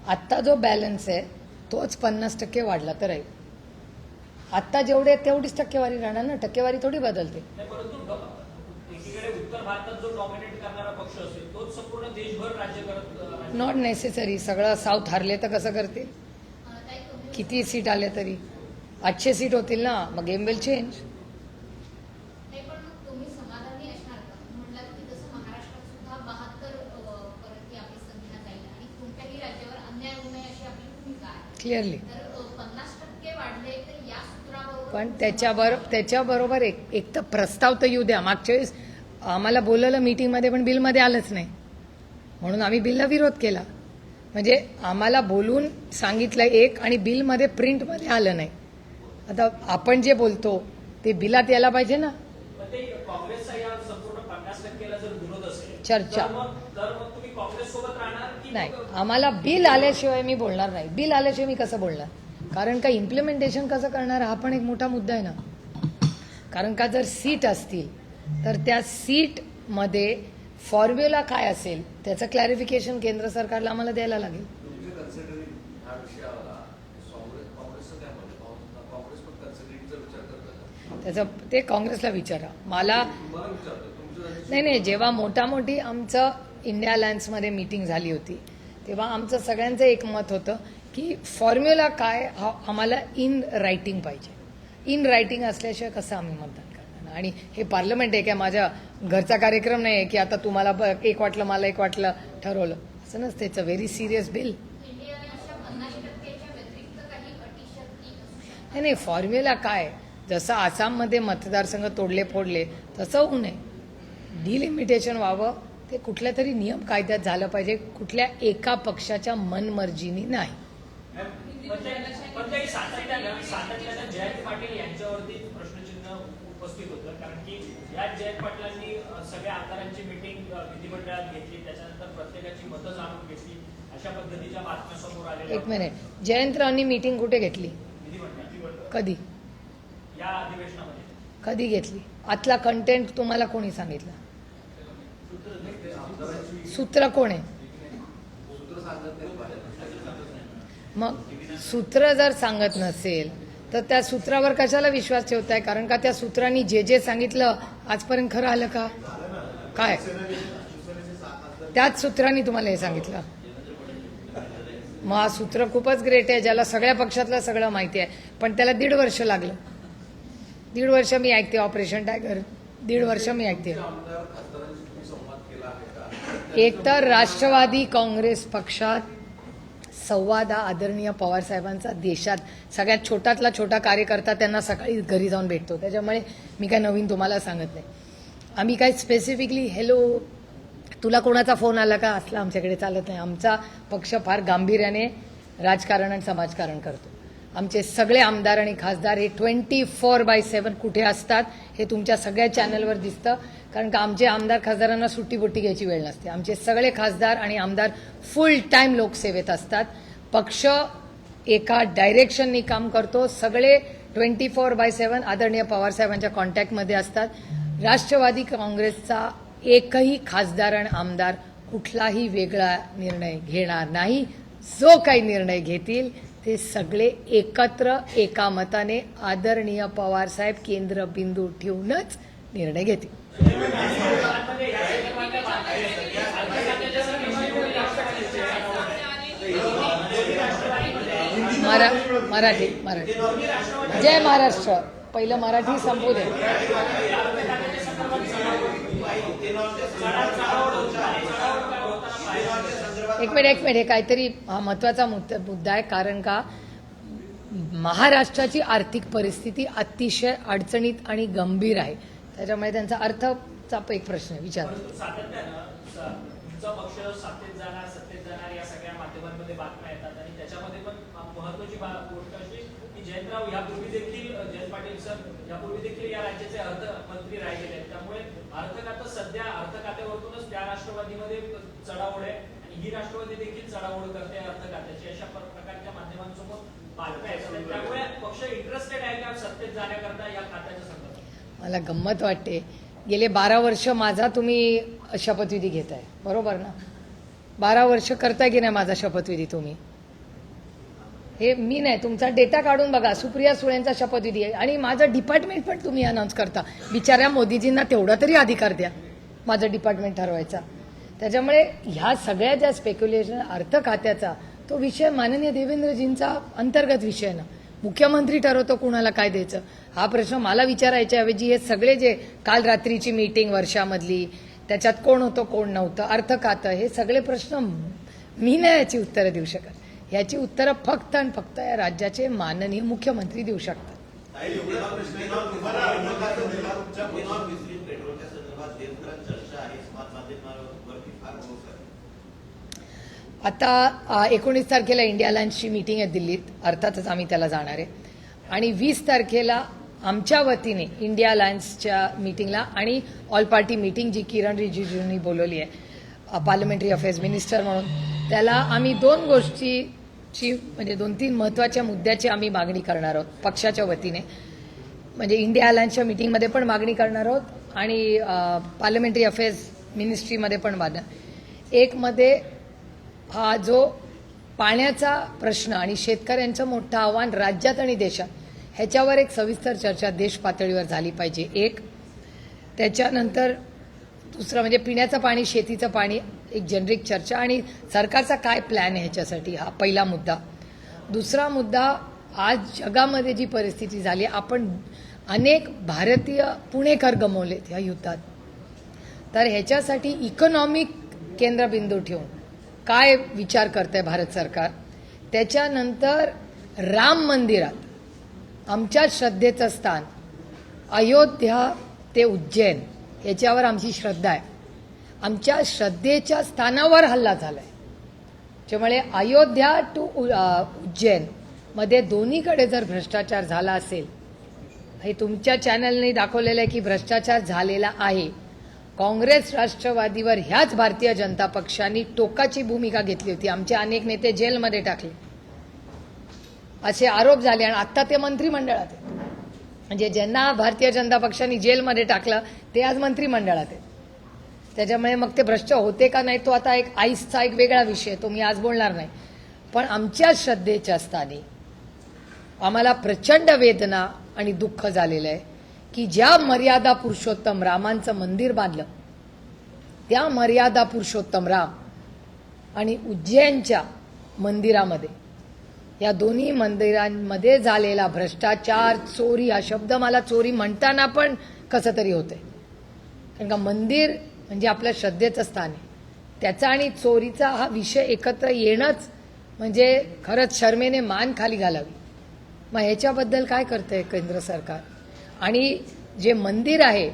आत्ता जो बॅलन्स आहे तोच 50% वाढला तर राहील. आत्ता जेवढे तेवढीच टक्केवारी राहणार ना. टक्केवारी थोडी बदलते. परंतु एकीकडे उत्तर भारतात जो डॉमिनेट करणारा पक्ष असेल तोच संपूर्ण देशभर राज्य करत. Not necessary. सगळं साऊथ हारले तर कसं करतील. किती सीट आले तरी 800 सीट होतील ना. मग गेम विल चेंज. नाही पण मग तुम्ही समाधानी असणार का. म्हटलं की जसं महाराष्ट्रात सुद्धा 72 परत आपली संख्या जाईल आणि कोणत्याही राज्यावर अन्याय होऊ नये अशी आपली भूमिका आहे. क्लिअरली. तर 50% वाढले तर या सूत्राबरोबर पण त्याच्याबरोबर एक तर प्रस्ताव तर येऊ द्या. मागच्या वेळेस आम्हाला बोलवलं मीटिंगमध्ये पण बिलमध्ये आलंच नाही, म्हणून आम्ही बिलला विरोध केला. म्हणजे आम्हाला बोलून सांगितलं एक आणि बिलमध्ये प्रिंटमध्ये आलं नाही. आता आपण जे बोलतो ते बिलात यायला पाहिजे ना. पण ते काँग्रेसचा या संपूर्ण 50%ला जर विरोध असेल चर्चा. तर मग तुम्ही काँग्रेस सोबत राहणार की नाही, आम्हाला बिल आल्याशिवाय मी बोलणार नाही. बिल आल्याशिवाय मी कसं बोलणार? कारण का इम्प्लिमेंटेशन कसं करणार हा पण एक मोठा मुद्दा आहे ना. कारण का जर सीट असतील तर त्या सीटमध्ये फॉर्म्युला काय असेल त्याचं क्लॅरिफिकेशन केंद्र सरकारला आम्हाला द्यायला लागेल. तुमचे कन्सिडरिंग ह्या विषयाला काँग्रेसचं काय म्हणतं? काँग्रेस पण कन्सिडरिंगचा विचार करतात. त्याचं ते काँग्रेसला विचारा. मला तुम्हाला विचारतो तुमचं नाही, जेव्हा मोठामोठी आमचं इंडिया अलायन्समध्ये मीटिंग झाली होती तेव्हा आमचं सगळ्यांचं एक मत होतं की फॉर्म्युला काय हा आम्हाला इन रायटिंग पाहिजे. इन रायटिंग असल्याशिवाय कसं आम्ही मतदान करणार? आणि हे पार्लमेंट आहे काय माझ्या घरचा कार्यक्रम नाही आहे की आता तुम्हाला एक वाटलं मला एक वाटलं ठरवलं असं नसतं. It's a very serious bill. India अशा 50%च्या व्यतिरिक्त काही अटी शर्ती असू शकतात. नाही, फॉर्म्युला काय? जसं आसाममध्ये मतदारसंघ तोडले फोडले तसं होऊ नये. डिलिमिटेशन व्हावं ते कुठल्या तरी नियम कायद्यात झालं पाहिजे, कुठल्या एका पक्षाच्या मनमर्जीनी नाही. पण ते सातत्यानं जयंत पाटील यांच्यावरती प्रश्नचिन्ह उपस्थित होतं. कारण की या जयंत पाटलांनी सगळ्या आमदारांची मिटिंग विधिमंडळात घेतली, त्याच्यानंतर प्रत्येकाची मतं जाणून घेतली, अशा पद्धतीच्या बातम्या समोर आलेल्या. एक मिनिट, जयंतरावांनी मीटिंग कुठे घेतली? विधिमंडळ कधी? या अधिवेशनामध्ये कधी घेतली? आतला कंटेंट तुम्हाला कोणी सांगितलं? सूत्र कोण आहे? सूत्र सांगत नाही बाहेर. मग सूत्र जर सांगत नसेल तर त्या सूत्रावर कशाला विश्वास ठेवताय? कारण का त्या सूत्रांनी जे जे सांगितलं आजपर्यंत खरं आलं का? काय त्याच सूत्रांनी तुम्हाला हे सांगितलं? मग हा सूत्र खूपच ग्रेट आहे, ज्याला सगळ्या पक्षातलं सगळं माहिती आहे. पण त्याला 1.5 वर्ष लागलं. 1.5 वर्ष मी ऐकते ऑपरेशन टायगर. 1.5 वर्ष मी ऐकते. आमदार खासदारांशी तुम्ही संवाद केला आहे का? एक तर राष्ट्रवादी काँग्रेस पक्षात संवाद हा आदरणीय पवार साहेबांचा देशात सगळ्यात छोटातला छोटा कार्यकर्ता त्यांना सकाळी घरी जाऊन भेटतो. त्याच्यामुळे मी काय नवीन तुम्हाला सांगत नाही. आम्ही काय स्पेसिफिकली हॅलो तुला कोणाचा फोन आला का असला आमच्याकडे चालत नाही. आमचा पक्ष फार गांभीर्याने राजकारण आणि समाजकारण करतो. आमचे सगळे आमदार आणि खासदार हे 24/7 कुठे असतात हे तुमच्या सगळ्या चॅनलवर दिसतं. कारण का आमचे आमदार खासदारांना सुट्टी घ्यायची वेळ नसते. आमचे सगळे खासदार आणि आमदार फुल टाईम लोकसेवेत असतात. पक्ष एका डायरेक्शननी काम करतो. सगळे 24/7 आदरणीय पवारसाहेबांच्या कॉन्टॅक्टमध्ये असतात. राष्ट्रवादी काँग्रेसचा एकही खासदार आणि आमदार कुठलाही वेगळा निर्णय घेणार नाही. जो काही निर्णय घेतील ते सगळे एकत्र एका मताने आदरणीय पवारसाहेब केंद्रबिंदू ठेवूनच निर्णय घेतील. मराठी जय महाराष्ट्र. पहिलं मराठी संपू दे. एक मिनिट हे काहीतरी हा महत्वाचा मुद्दा आहे. कारण का महाराष्ट्राची आर्थिक परिस्थिती अतिशय अडचणीत आणि गंभीर आहे. त्याच्यामुळे त्यांचा अर्थचा एक प्रश्न विचार. सातत्यानं तुमचा पक्ष सत्तेत जाणार या सगळ्या माध्यमांमध्ये बातम्या येतात आणि त्याच्यामध्ये पण महत्वाची गोष्ट अशी की जयंतराव यापूर्वी देखील जयंत पाटील सर यापूर्वी देखील या राज्याचे अर्थमंत्री राहिलेले आहेत. त्यामुळे अर्थ खातं सध्या अर्थ खात्यावरतूनच त्या राष्ट्रवादीमध्ये चढाओढ आहे आणि ही राष्ट्रवादी देखील चढाओढ करते अर्थ खात्याची. अशा प्रकारच्या माध्यमांसमोर बातम्या येतात. त्यामुळे पक्ष इंटरेस्टेड आहे का सत्तेत जाण्याकरता या खात्याच्या संदर्भात? मला गंमत वाटते. गेले 12 वर्ष माझा तुम्ही शपथविधी घेताय बरोबर ना? 12 वर्ष करताय की नाही माझा शपथविधी तुम्ही? हे मी नाही, तुमचा डेटा काढून बघा. सुप्रिया सुळेंचा शपथविधी आहे आणि माझं डिपार्टमेंट पण तुम्ही अनाऊन्स करता. बिचाऱ्या मोदीजींना तेवढा तरी अधिकार द्या माझं डिपार्टमेंट ठरवायचा. त्याच्यामुळे ह्या सगळ्या ज्या स्पेक्युलेशन अर्थ खात्याचा तो विषय माननीय देवेंद्रजींचा अंतर्गत विषय ना. मुख्यमंत्री ठरवतो कुणाला काय द्यायचं. हा प्रश्न मला विचारायच्या ऐवजी हे सगळे जे काल रात्रीची मीटिंग वर्षामधली त्याच्यात कोण होतं कोण नव्हतं अर्थ खातं हे सगळे प्रश्न मी नाही याची उत्तरं देऊ शकत. याची उत्तरं फक्त आणि फक्त या राज्याचे माननीय मुख्यमंत्री देऊ शकतात. आता 19 तारखेला इंडिया अलायन्सची मीटिंग आहे दिल्लीत, अर्थातच आम्ही त्याला जाणार आहे. आणि 20 तारखेला आमच्या वतीने इंडिया अलायन्सच्या मीटिंगला आणि ऑल पार्टी मीटिंग जी किरण रिजिजूंनी बोलवली आहे पार्लमेंटरी अफेअर्स मिनिस्टर म्हणून, त्याला आम्ही 2 गोष्टीची म्हणजे 2-3 महत्त्वाच्या मुद्द्याची आम्ही मागणी करणार आहोत पक्षाच्या वतीने. म्हणजे इंडिया अलायन्सच्या मीटिंगमध्ये पण मागणी करणार आहोत आणि पार्लमेंटरी अफेअर्स मिनिस्ट्रीमध्ये पण एक मध्ये हा जो पाण्याचा प्रश्न आणि शेतकऱ्यांचं मोठं आव्हान राज्यात आणि देशात ह्याच्यावर एक सविस्तर चर्चा देश पातळीवर झाली पाहिजे. एक त्याच्यानंतर दुसरं म्हणजे पिण्याचं पाणी, शेतीचं पाणी, एक जेनरिक चर्चा आणि सरकारचा काय प्लॅन आहे ह्याच्यासाठी, हा पहिला मुद्दा. दुसरा मुद्दा, आज जगामध्ये जी परिस्थिती झाली, आपण अनेक भारतीय पुणेकर गमावलेत या युद्धात, तर ह्याच्यासाठी इकॉनॉमिक केंद्रबिंदू ठेवून काय विचार करतंय भारत सरकार. त्याच्यानंतर राम मंदिरात आमच्या श्रद्धेचं स्थान अयोध्या ते उज्जैन याच्यावर आमची श्रद्धा आहे. आमच्या श्रद्धेच्या स्थानावर हल्ला झालाय, त्यामुळे अयोध्या टू उज्जैन मध्ये दोन्हीकडे जर भ्रष्टाचार झाला असेल, हे तुमच्या चॅनलने दाखवलेलं आहे की भ्रष्टाचार झालेला आहे. काँग्रेस राष्ट्रवादीवर ह्याच भारतीय जनता पक्षाने टोकाची भूमिका घेतली होती. आमचे अनेक नेते जेलमध्ये टाकले असे आरोप झाले आणि आता ते मंत्रिमंडळात आहेत. म्हणजे ज्यांना भारतीय जनता पक्षाने जेलमध्ये टाकलं ते आज मंत्रिमंडळात आहेत. त्याच्यामुळे मग ते भ्रष्ट होते का नाही तो आता एक आईसचा एक वेगळा विषय, तो मी आज बोलणार नाही. पण आमच्या श्रद्धेच्या स्थानी आम्हाला प्रचंड वेदना आणि दुःख झालेलं आहे की ज्या मर्यादा पुरुषोत्तम रामांचं मंदिर बांधलं, त्या मर्यादा पुरुषोत्तम राम आणि उज्जैनच्या मंदिरामध्ये, या दोन्ही मंदिरांमध्ये झालेला भ्रष्टाचार, चोरी, हा शब्द मला चोरी म्हणताना पण कसं तरी होतंय, कारण का मंदिर म्हणजे आपल्या श्रद्धेचं स्थान आहे, त्याचा आणि चोरीचा हा विषय एकत्र येणंच म्हणजे खरंच शर्मेने मान खाली घालावी. मग ह्याच्याबद्दल काय करतंय केंद्र सरकार. आणि जे मंदिर आहे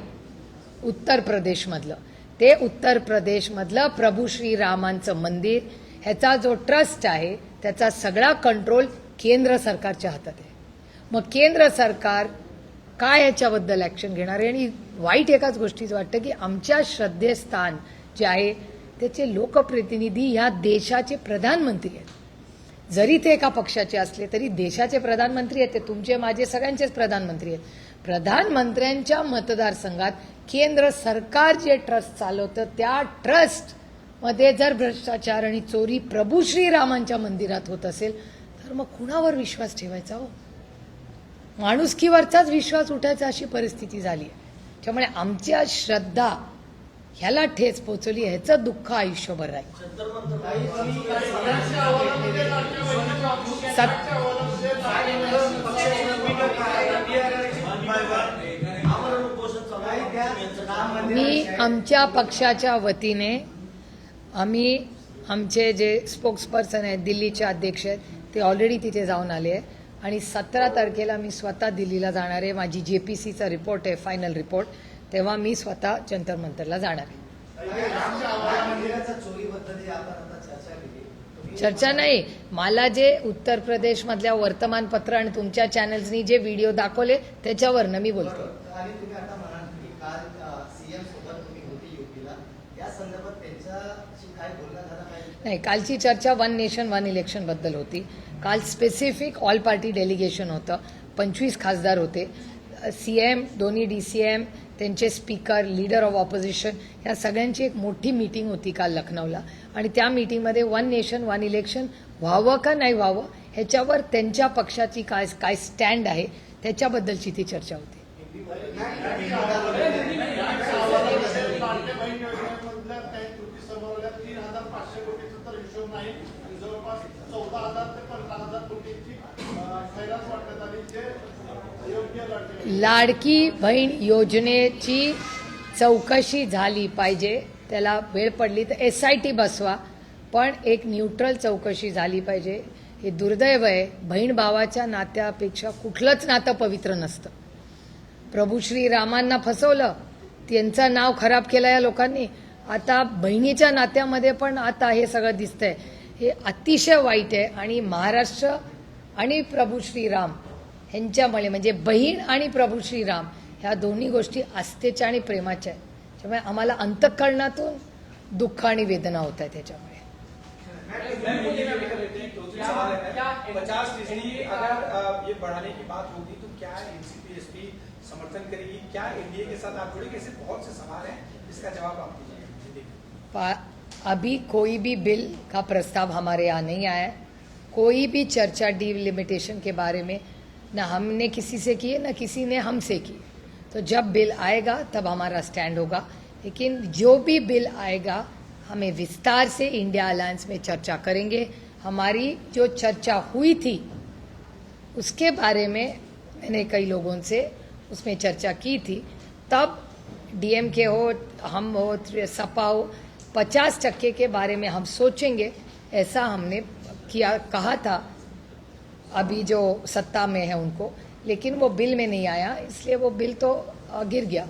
उत्तर प्रदेशमधलं, ते उत्तर प्रदेशमधलं प्रभू श्रीरामांचं मंदिर, ह्याचा जो ट्रस्ट आहे त्याचा सगळा कंट्रोल केंद्र सरकारच्या हातात आहे. मग केंद्र सरकार काय ह्याच्याबद्दल ॲक्शन घेणार आहे. आणि वाईट एकाच गोष्टीचं वाटतं की आमच्या श्रद्धेस्थान जे आहे त्याचे लोकप्रतिनिधी ह्या देशाचे प्रधानमंत्री आहेत. जरी ते एका पक्षाचे असले तरी देशाचे प्रधानमंत्री आहेत, ते तुमचे माझे सगळ्यांचेच प्रधानमंत्री आहेत. प्रधानमंत्र्यांच्या मतदारसंघात केंद्र सरकार जे ट्रस्ट चालवतं त्या ट्रस्टमध्ये जर भ्रष्टाचार आणि चोरी प्रभू श्रीरामांच्या मंदिरात होत असेल तर मग कुणावर विश्वास ठेवायचा हो. माणुसकीवरचाच विश्वास उठायचा अशी परिस्थिती झाली आहे. त्यामुळे आमच्या श्रद्धा ह्याला ठेच पोचवली, ह्याचं दुःख आयुष्यभर राहील. मी आमच्या पक्षाच्या वतीने आम्ही आमचे जे स्पोक्सपर्सन आहेत, दिल्लीचे अध्यक्ष आहेत, ते ऑलरेडी तिथे जाऊन आले आहे आणि 17 तारखेला मी स्वतः दिल्लीला जाणार आहे. माझी JPCचा रिपोर्ट आहे, फायनल रिपोर्ट, तेव्हा मी स्वतः जंतर मंतरला जाणार आहे. चर्चा नाही, मला जे उत्तर प्रदेशमधल्या वर्तमानपत्र आणि तुमच्या चॅनल्सनी जे व्हिडिओ दाखवले त्याच्यावरनं मी बोलतो. नाही, कालची चर्चा वन नेशन वन इलेक्शन बद्दल होती. काल स्पेसिफिक ऑल पार्टी डेलिगेशन होतं, 25 खासदार होते, CM, दोन्ही DCM, त्यांचे स्पीकर, लीडर ऑफ ऑपोजिशन, या सगळ्यांची एक मोठी मीटिंग होती काल लखनौला. आणि त्या मीटिंगमध्ये वन नेशन वन इलेक्शन व्हावं का नाही व्हावं ह्याच्यावर त्यांच्या पक्षाची काय स्टँड आहे त्याच्याबद्दलची ती चर्चा होती. लाडकी बहीण योजनेची चौकशी झाली पाहिजे, त्याला वेळ पडली तर SIT बसवा, पण एक न्यूट्रल चौकशी झाली पाहिजे. हे दुर्दैव आहे. बहीण भावाच्या नात्यापेक्षा कुठलंच नातं पवित्र नसतं. प्रभू श्रीरामांना फसवलं, त्यांचं नाव खराब केलं या लोकांनी. आता बहिणीच्या नात्यामध्ये पण आता हे सगळं दिसतंय. हे अतिशय वाईट आहे. आणि महाराष्ट्र आणि प्रभू श्रीराम ह्यांच्यामुळे, म्हणजे बहीण आणि प्रभू श्रीराम ह्या दोन्ही गोष्टी आस्थेच्या आणि प्रेमाच्या आहेत. त्यामुळे आम्हाला अंतःकरणातून दुःख आणि वेदना होत आहेत त्याच्यामुळे. 50% अगर ये बढ़ाने की बात होगी तो क्या एनसीपी एसपी समर्थन करेगी? क्या एनडीए के साथ आप जुड़ेंगे? ऐसे बहुत से सवाल हैं, इसका जवाब आप दीजिए. अभी कोई भी बिल का प्रस्ताव हमारे यहाँ नहीं आया है. कोई भी चर्चा डिलिमिटेशन के बारे में ना हमने किसी से की है, ना किसी ने हमसे की. तो जब बिल आएगा तब हमारा स्टैंड होगा. लेकिन जो भी बिल आएगा हमें विस्तार से इंडिया अलायंस में चर्चा करेंगे. हमारी जो चर्चा हुई थी उसके बारे में मैंने कई लोगों से उसमें चर्चा की थी. तब डीएमके हो, हम हो, सपा हो, 50% के बारे में हम सोचेंगे, ऐसा हमने कहा था अभी जो सत्ता में है उनको. लेकिन वो बिल में नहीं आया, इसलिए वो बिल तो गिर गया.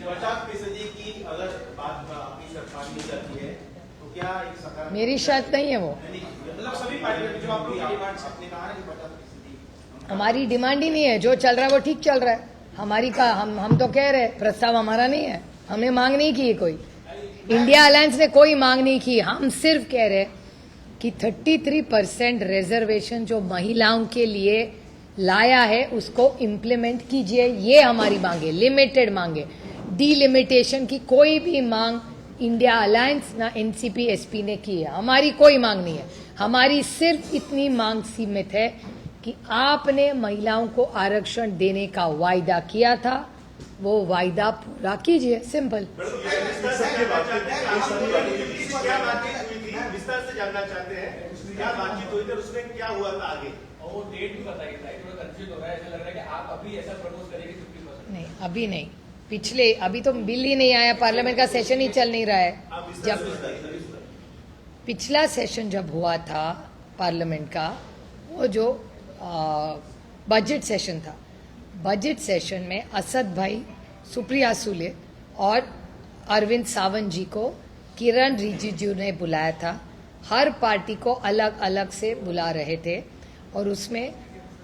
50% की अगर बात आपकी सरकार की जाती है तो क्या एक सकारात्मक मेरी शर्त नहीं है वो. मतलब सभी पार्टियों जो आपकी डिमांड आपने कहा है कि 50% हमारी डिमांड ही नहीं है. जो चल रहा है वो ठीक चल रहा है. हमारी का हम तो कह रहे हैं, प्रस्ताव हमारा नहीं है. हमने मांग नहीं की कोई. इंडिया अलायंस ने कोई मांग नहीं की. हम सिर्फ कह रहे हैं कि 33% रिजर्वेशन जो महिलाओं के लिए लाया है उसको इम्प्लीमेंट कीजिए. ये हमारी मांगे, लिमिटेड मांगे. डीलिमिटेशन की कोई भी मांग इंडिया अलायंस ना एनसीपी एसपी ने की है. हमारी कोई मांग नहीं है. हमारी सिर्फ इतनी मांग सीमित है कि आपने महिलाओं को आरक्षण देने का वायदा किया था, वो वायदा पूरा कीजिए. सिंपल. विस्तार से जानना चाहते हैं क्या बातचीत हुई थी, उसमें क्या हुआ था आगे? और वो डेट भी बताइए. थोड़ा कंफ्यूज हो रहा है. ऐसा लग रहा है कि आप अभी ऐसा प्रपोज करेंगे 50%. नहीं, अभी नहीं. अभी तो बिल ही नहीं आया. पार्लियामेंट का सेशन ही चल नहीं रहा है. जब पिछला सेशन जब हुआ था पार्लियामेंट का, वो जो बजट सेशन था, बजट सेशन में असद भाई, सुप्रिया सुले और अरविंद सावंत जी को किरण रिजिजू ने बुलाया था. हर पार्टी को अलग अलग से बुला रहे थे. और उसमें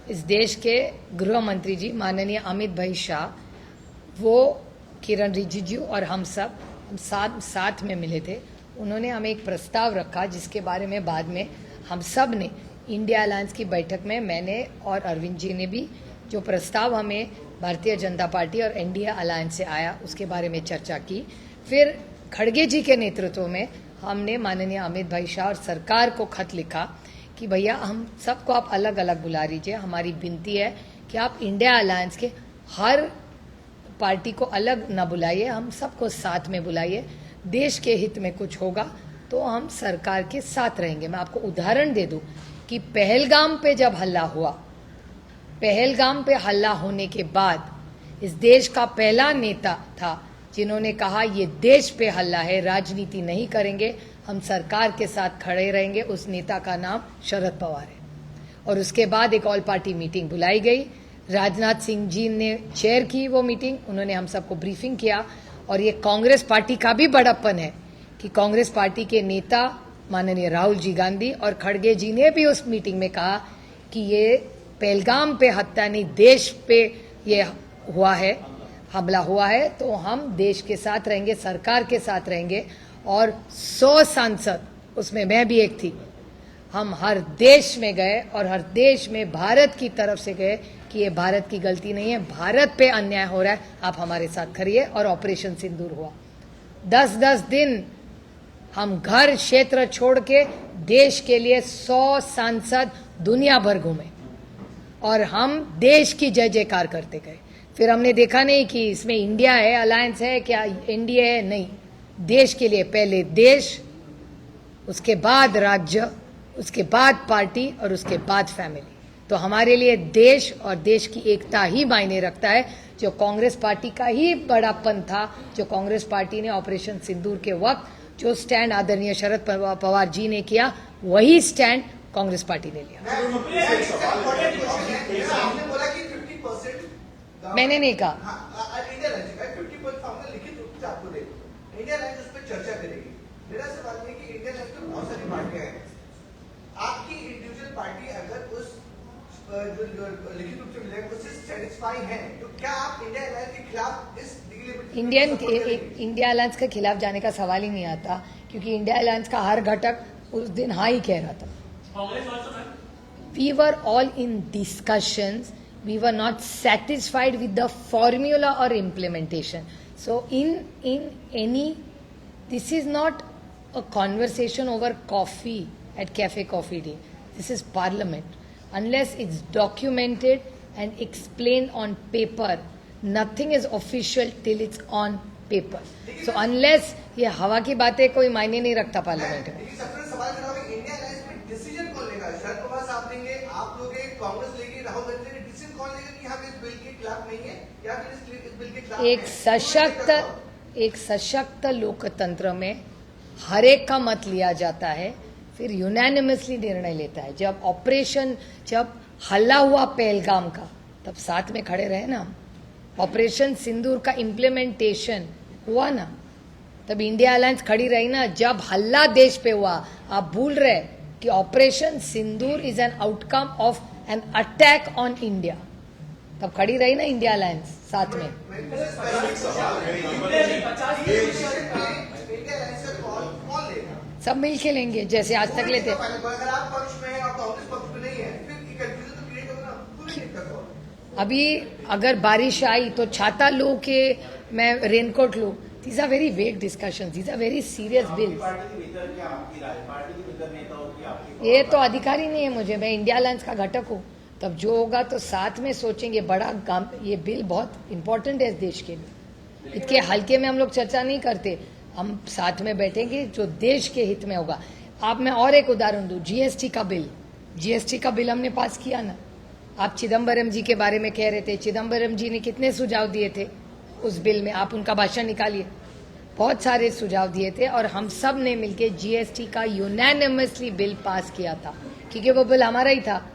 इस देश के गृह मंत्री जी माननीय अमित भाई शाह, वो किरण रिजिजू और हम साथ में मिले थे. उन्होंने हमें एक प्रस्ताव रखा जिसके बारे में बाद में हम सब ने इंडिया अलायंस की बैठक में, मैंने और अरविंद जी ने भी, जो प्रस्ताव हमें भारतीय जनता पार्टी और एनडीए अलायंस से आया उसके बारे में चर्चा की. फिर खड़गे जी के नेतृत्व में हमने माननीय अमित भाई शाह और सरकार को खत लिखा कि भैया हम सबको आप अलग अलग बुला लीजिए. हमारी विनती है कि आप इंडिया अलायंस के हर पार्टी को अलग न बुलाइए, हम सबको साथ में बुलाइए. देश के हित में कुछ होगा तो हम सरकार के साथ रहेंगे. मैं आपको उदाहरण दे दूं कि पहलगाम पे जब हल्ला हुआ, पहलगाम पे हल्ला होने के बाद इस देश का पहला नेता था जिन्होंने कहा ये देश पे हल्ला है, राजनीति नहीं करेंगे, हम सरकार के साथ खड़े रहेंगे. उस नेता का नाम शरद पवार है. और उसके बाद एक ऑल पार्टी मीटिंग बुलाई गई. राजनाथ सिंह जी ने चेयर की वो मीटिंग. उन्होंने हम सबको ब्रीफिंग किया. और ये कांग्रेस पार्टी का भी बड़प्पन है कि कांग्रेस पार्टी के नेता माननीय राहुल जी गांधी और खड़गे जी ने भी उस मीटिंग में कहा कि ये पहलगाम पे हत्या नहीं, देश पे ये हुआ है, हमला हुआ है, तो हम देश के साथ रहेंगे, सरकार के साथ रहेंगे. और 100 सांसद, उसमें मैं भी एक थी, हम हर देश में गए और हर देश में भारत की तरफ से गए कि ये भारत की गलती नहीं है, भारत पे अन्याय हो रहा है, आप हमारे साथ खड़िए. और ऑपरेशन सिंदूर हुआ. 10-10 दिन हम घर क्षेत्र छोड़ के देश के लिए 100 सांसद दुनिया भर घूमे और हम देश की जय जयकार करते गए. फिर हमने देखा नहीं कि इसमें इंडिया है, अलायंस है, क्या एनडीए है, नहीं. देश के लिए पहले देश, उसके बाद राज्य, उसके बाद पार्टी और उसके बाद फैमिली. तो हमारे लिए देश और देश की एकता ही मायने रखता है। जो कांग्रेस पार्टी का ही बड़ापन था, जो कांग्रेस पार्टी ने ऑपरेशन सिंदूर के वक्त जो स्टैंड आदरणीय शरद पवार जी ने किया, वही स्टैंड कांग्रेस पार्टी ने लिया। आपने बोला कि 50% मैंने नहीं कहा। इंडिया लाइन 50% लिखित रूप से आपको दे, इंडिया लाइन उस पर चर्चा करेगी। मेरा सवाल है कि इंडिया लाइन में बहुत सारी पार्टियां हैं, आपकी इंडिविजुअल पार्टी अगर उस जो लिखित रूप से मिलेगा उससे सेटिस्फाई है, तो क्या आप इंडिया अलायंस के खिलाफ इस इंडिया अलायंस के खिलाफ जाने का सवाल ही नहीं आता, क्योंकि इंडिया अलायंस का हर घटक उस दिन हाँ ही कह रहा था। We were all in discussions, we were not satisfied with the formula or implementation. So in any, this is not a conversation over coffee at Cafe Coffee Day. This is Parliament. Unless it's documented and explained on paper, nothing is official till it's on paper. So unless ये हवा की बातें कोई मायने नहीं रखता parliament में। लेकिन सबसे सवाल खड़ा होगा, इंडिया अलायंस में डिसीजन कौन लेगा? शरद पवार साहब लेंगे, आप लोगे, कांग्रेस लेगी, राहुल गांधी लेंगे, डिसीजन कौन लेगा कि हम इस बिल के खिलाफ नहीं है या फिर इस बिल के खिलाफ एक सशक्त लोकतंत्र में हर एक का मत लिया जाता है, फिर यूनानिमसली निर्णय लेता है। जब हल्ला हुआ पहलगाम का, तब साथ में खड़े रहे ना। ऑपरेशन सिंदूर का इम्प्लीमेंटेशन हुआ ना, तब इंडिया अलायंस खड़ी रही ना। जब हल्ला देश पे हुआ, आप भूल रहे कि operation Sindur is an outcome of an attack on India, तब खड़ी रही ना इंडिया अलायंस साथ में। इंडिया अलायंस का कौन लेगा? सब मिल के लेंगे जैसे आज तक लेते। अगर आप पक्ष में हैं और कांग्रेस पक्ष में नहीं है, फिर कंफ्यूजन तो क्रिएट होगा ना, पूरी टीम का कौन? अभी अगर बारिश आई तो छाता लूं कि मैं रेनकोट लूं, these are very vague discussion, these are very serious bills. Party के भीतर क्या आपकी राय, पार्टी के भीतर नेताओं की आपकी ये तो अधिकार ही नहीं है मुझे, मैं इंडिया अलायंस का घटक हूँ। तब जो होगा तो साथ में सोचेंगे। बड़ा काम, ये बिल बहुत इंपॉर्टेंट है इस देश के लिए, इतने हल्के में हम लोग चर्चा नहीं करते। हम साथ में बैठेंगे जो देश के हित में होगा। आप मैं और एक उदाहरण दूं, जीएसटी का बिल हमने पास किया ना। आप चिदम्बरम जी के बारे में कह रहे थे, चिदम्बरम जी ने कितने सुझाव दिए थे उस बिल में, आप उनका भाषण निकालिए। बहुत सारे सुझाव दिए थे और हम सब ने मिलकर जीएसटी का यूनानिमसली बिल पास किया था, क्योंकि वो बिल हमारा ही था।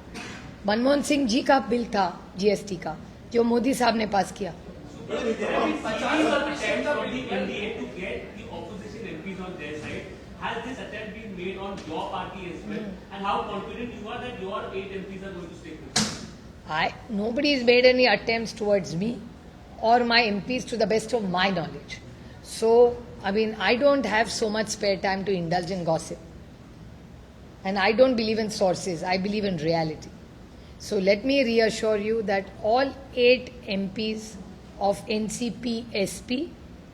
मनमोहन सिंह जी का बिल था जीएसटी का, जो मोदी साहब ने पास किया। Has this attempt been made on your party as well? And how confident you are that your 8 MPs are going to stick with you? Nobody has made any attempts towards me or my MPs to the best of my knowledge. So, I mean, I don't have so much spare time to indulge in gossip. And I don't believe in sources, I believe in reality. So let me reassure you that all 8 MPs of NCP SP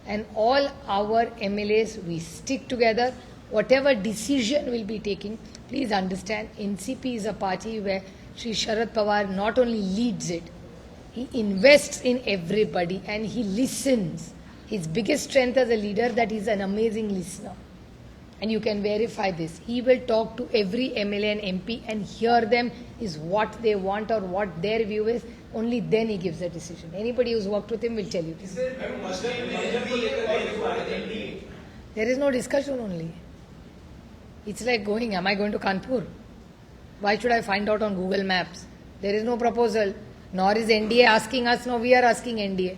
and all our MLAs, we stick together. Whatever decision we'll be taking, please understand, NCP is a party where Shri Sharad Pawar not only leads it, he invests in everybody and he listens. His biggest strength as a leader, that he's an amazing listener. And you can verify this. He will talk to every MLA and MP and hear them is what they want or what their view is. Only then he gives a decision. Anybody who's worked with him will tell you this. There is no discussion only. It's like going, am I going to Kanpur? Why should I find out on Google Maps? There is no proposal. Nor is NDA asking us, no, we are asking NDA.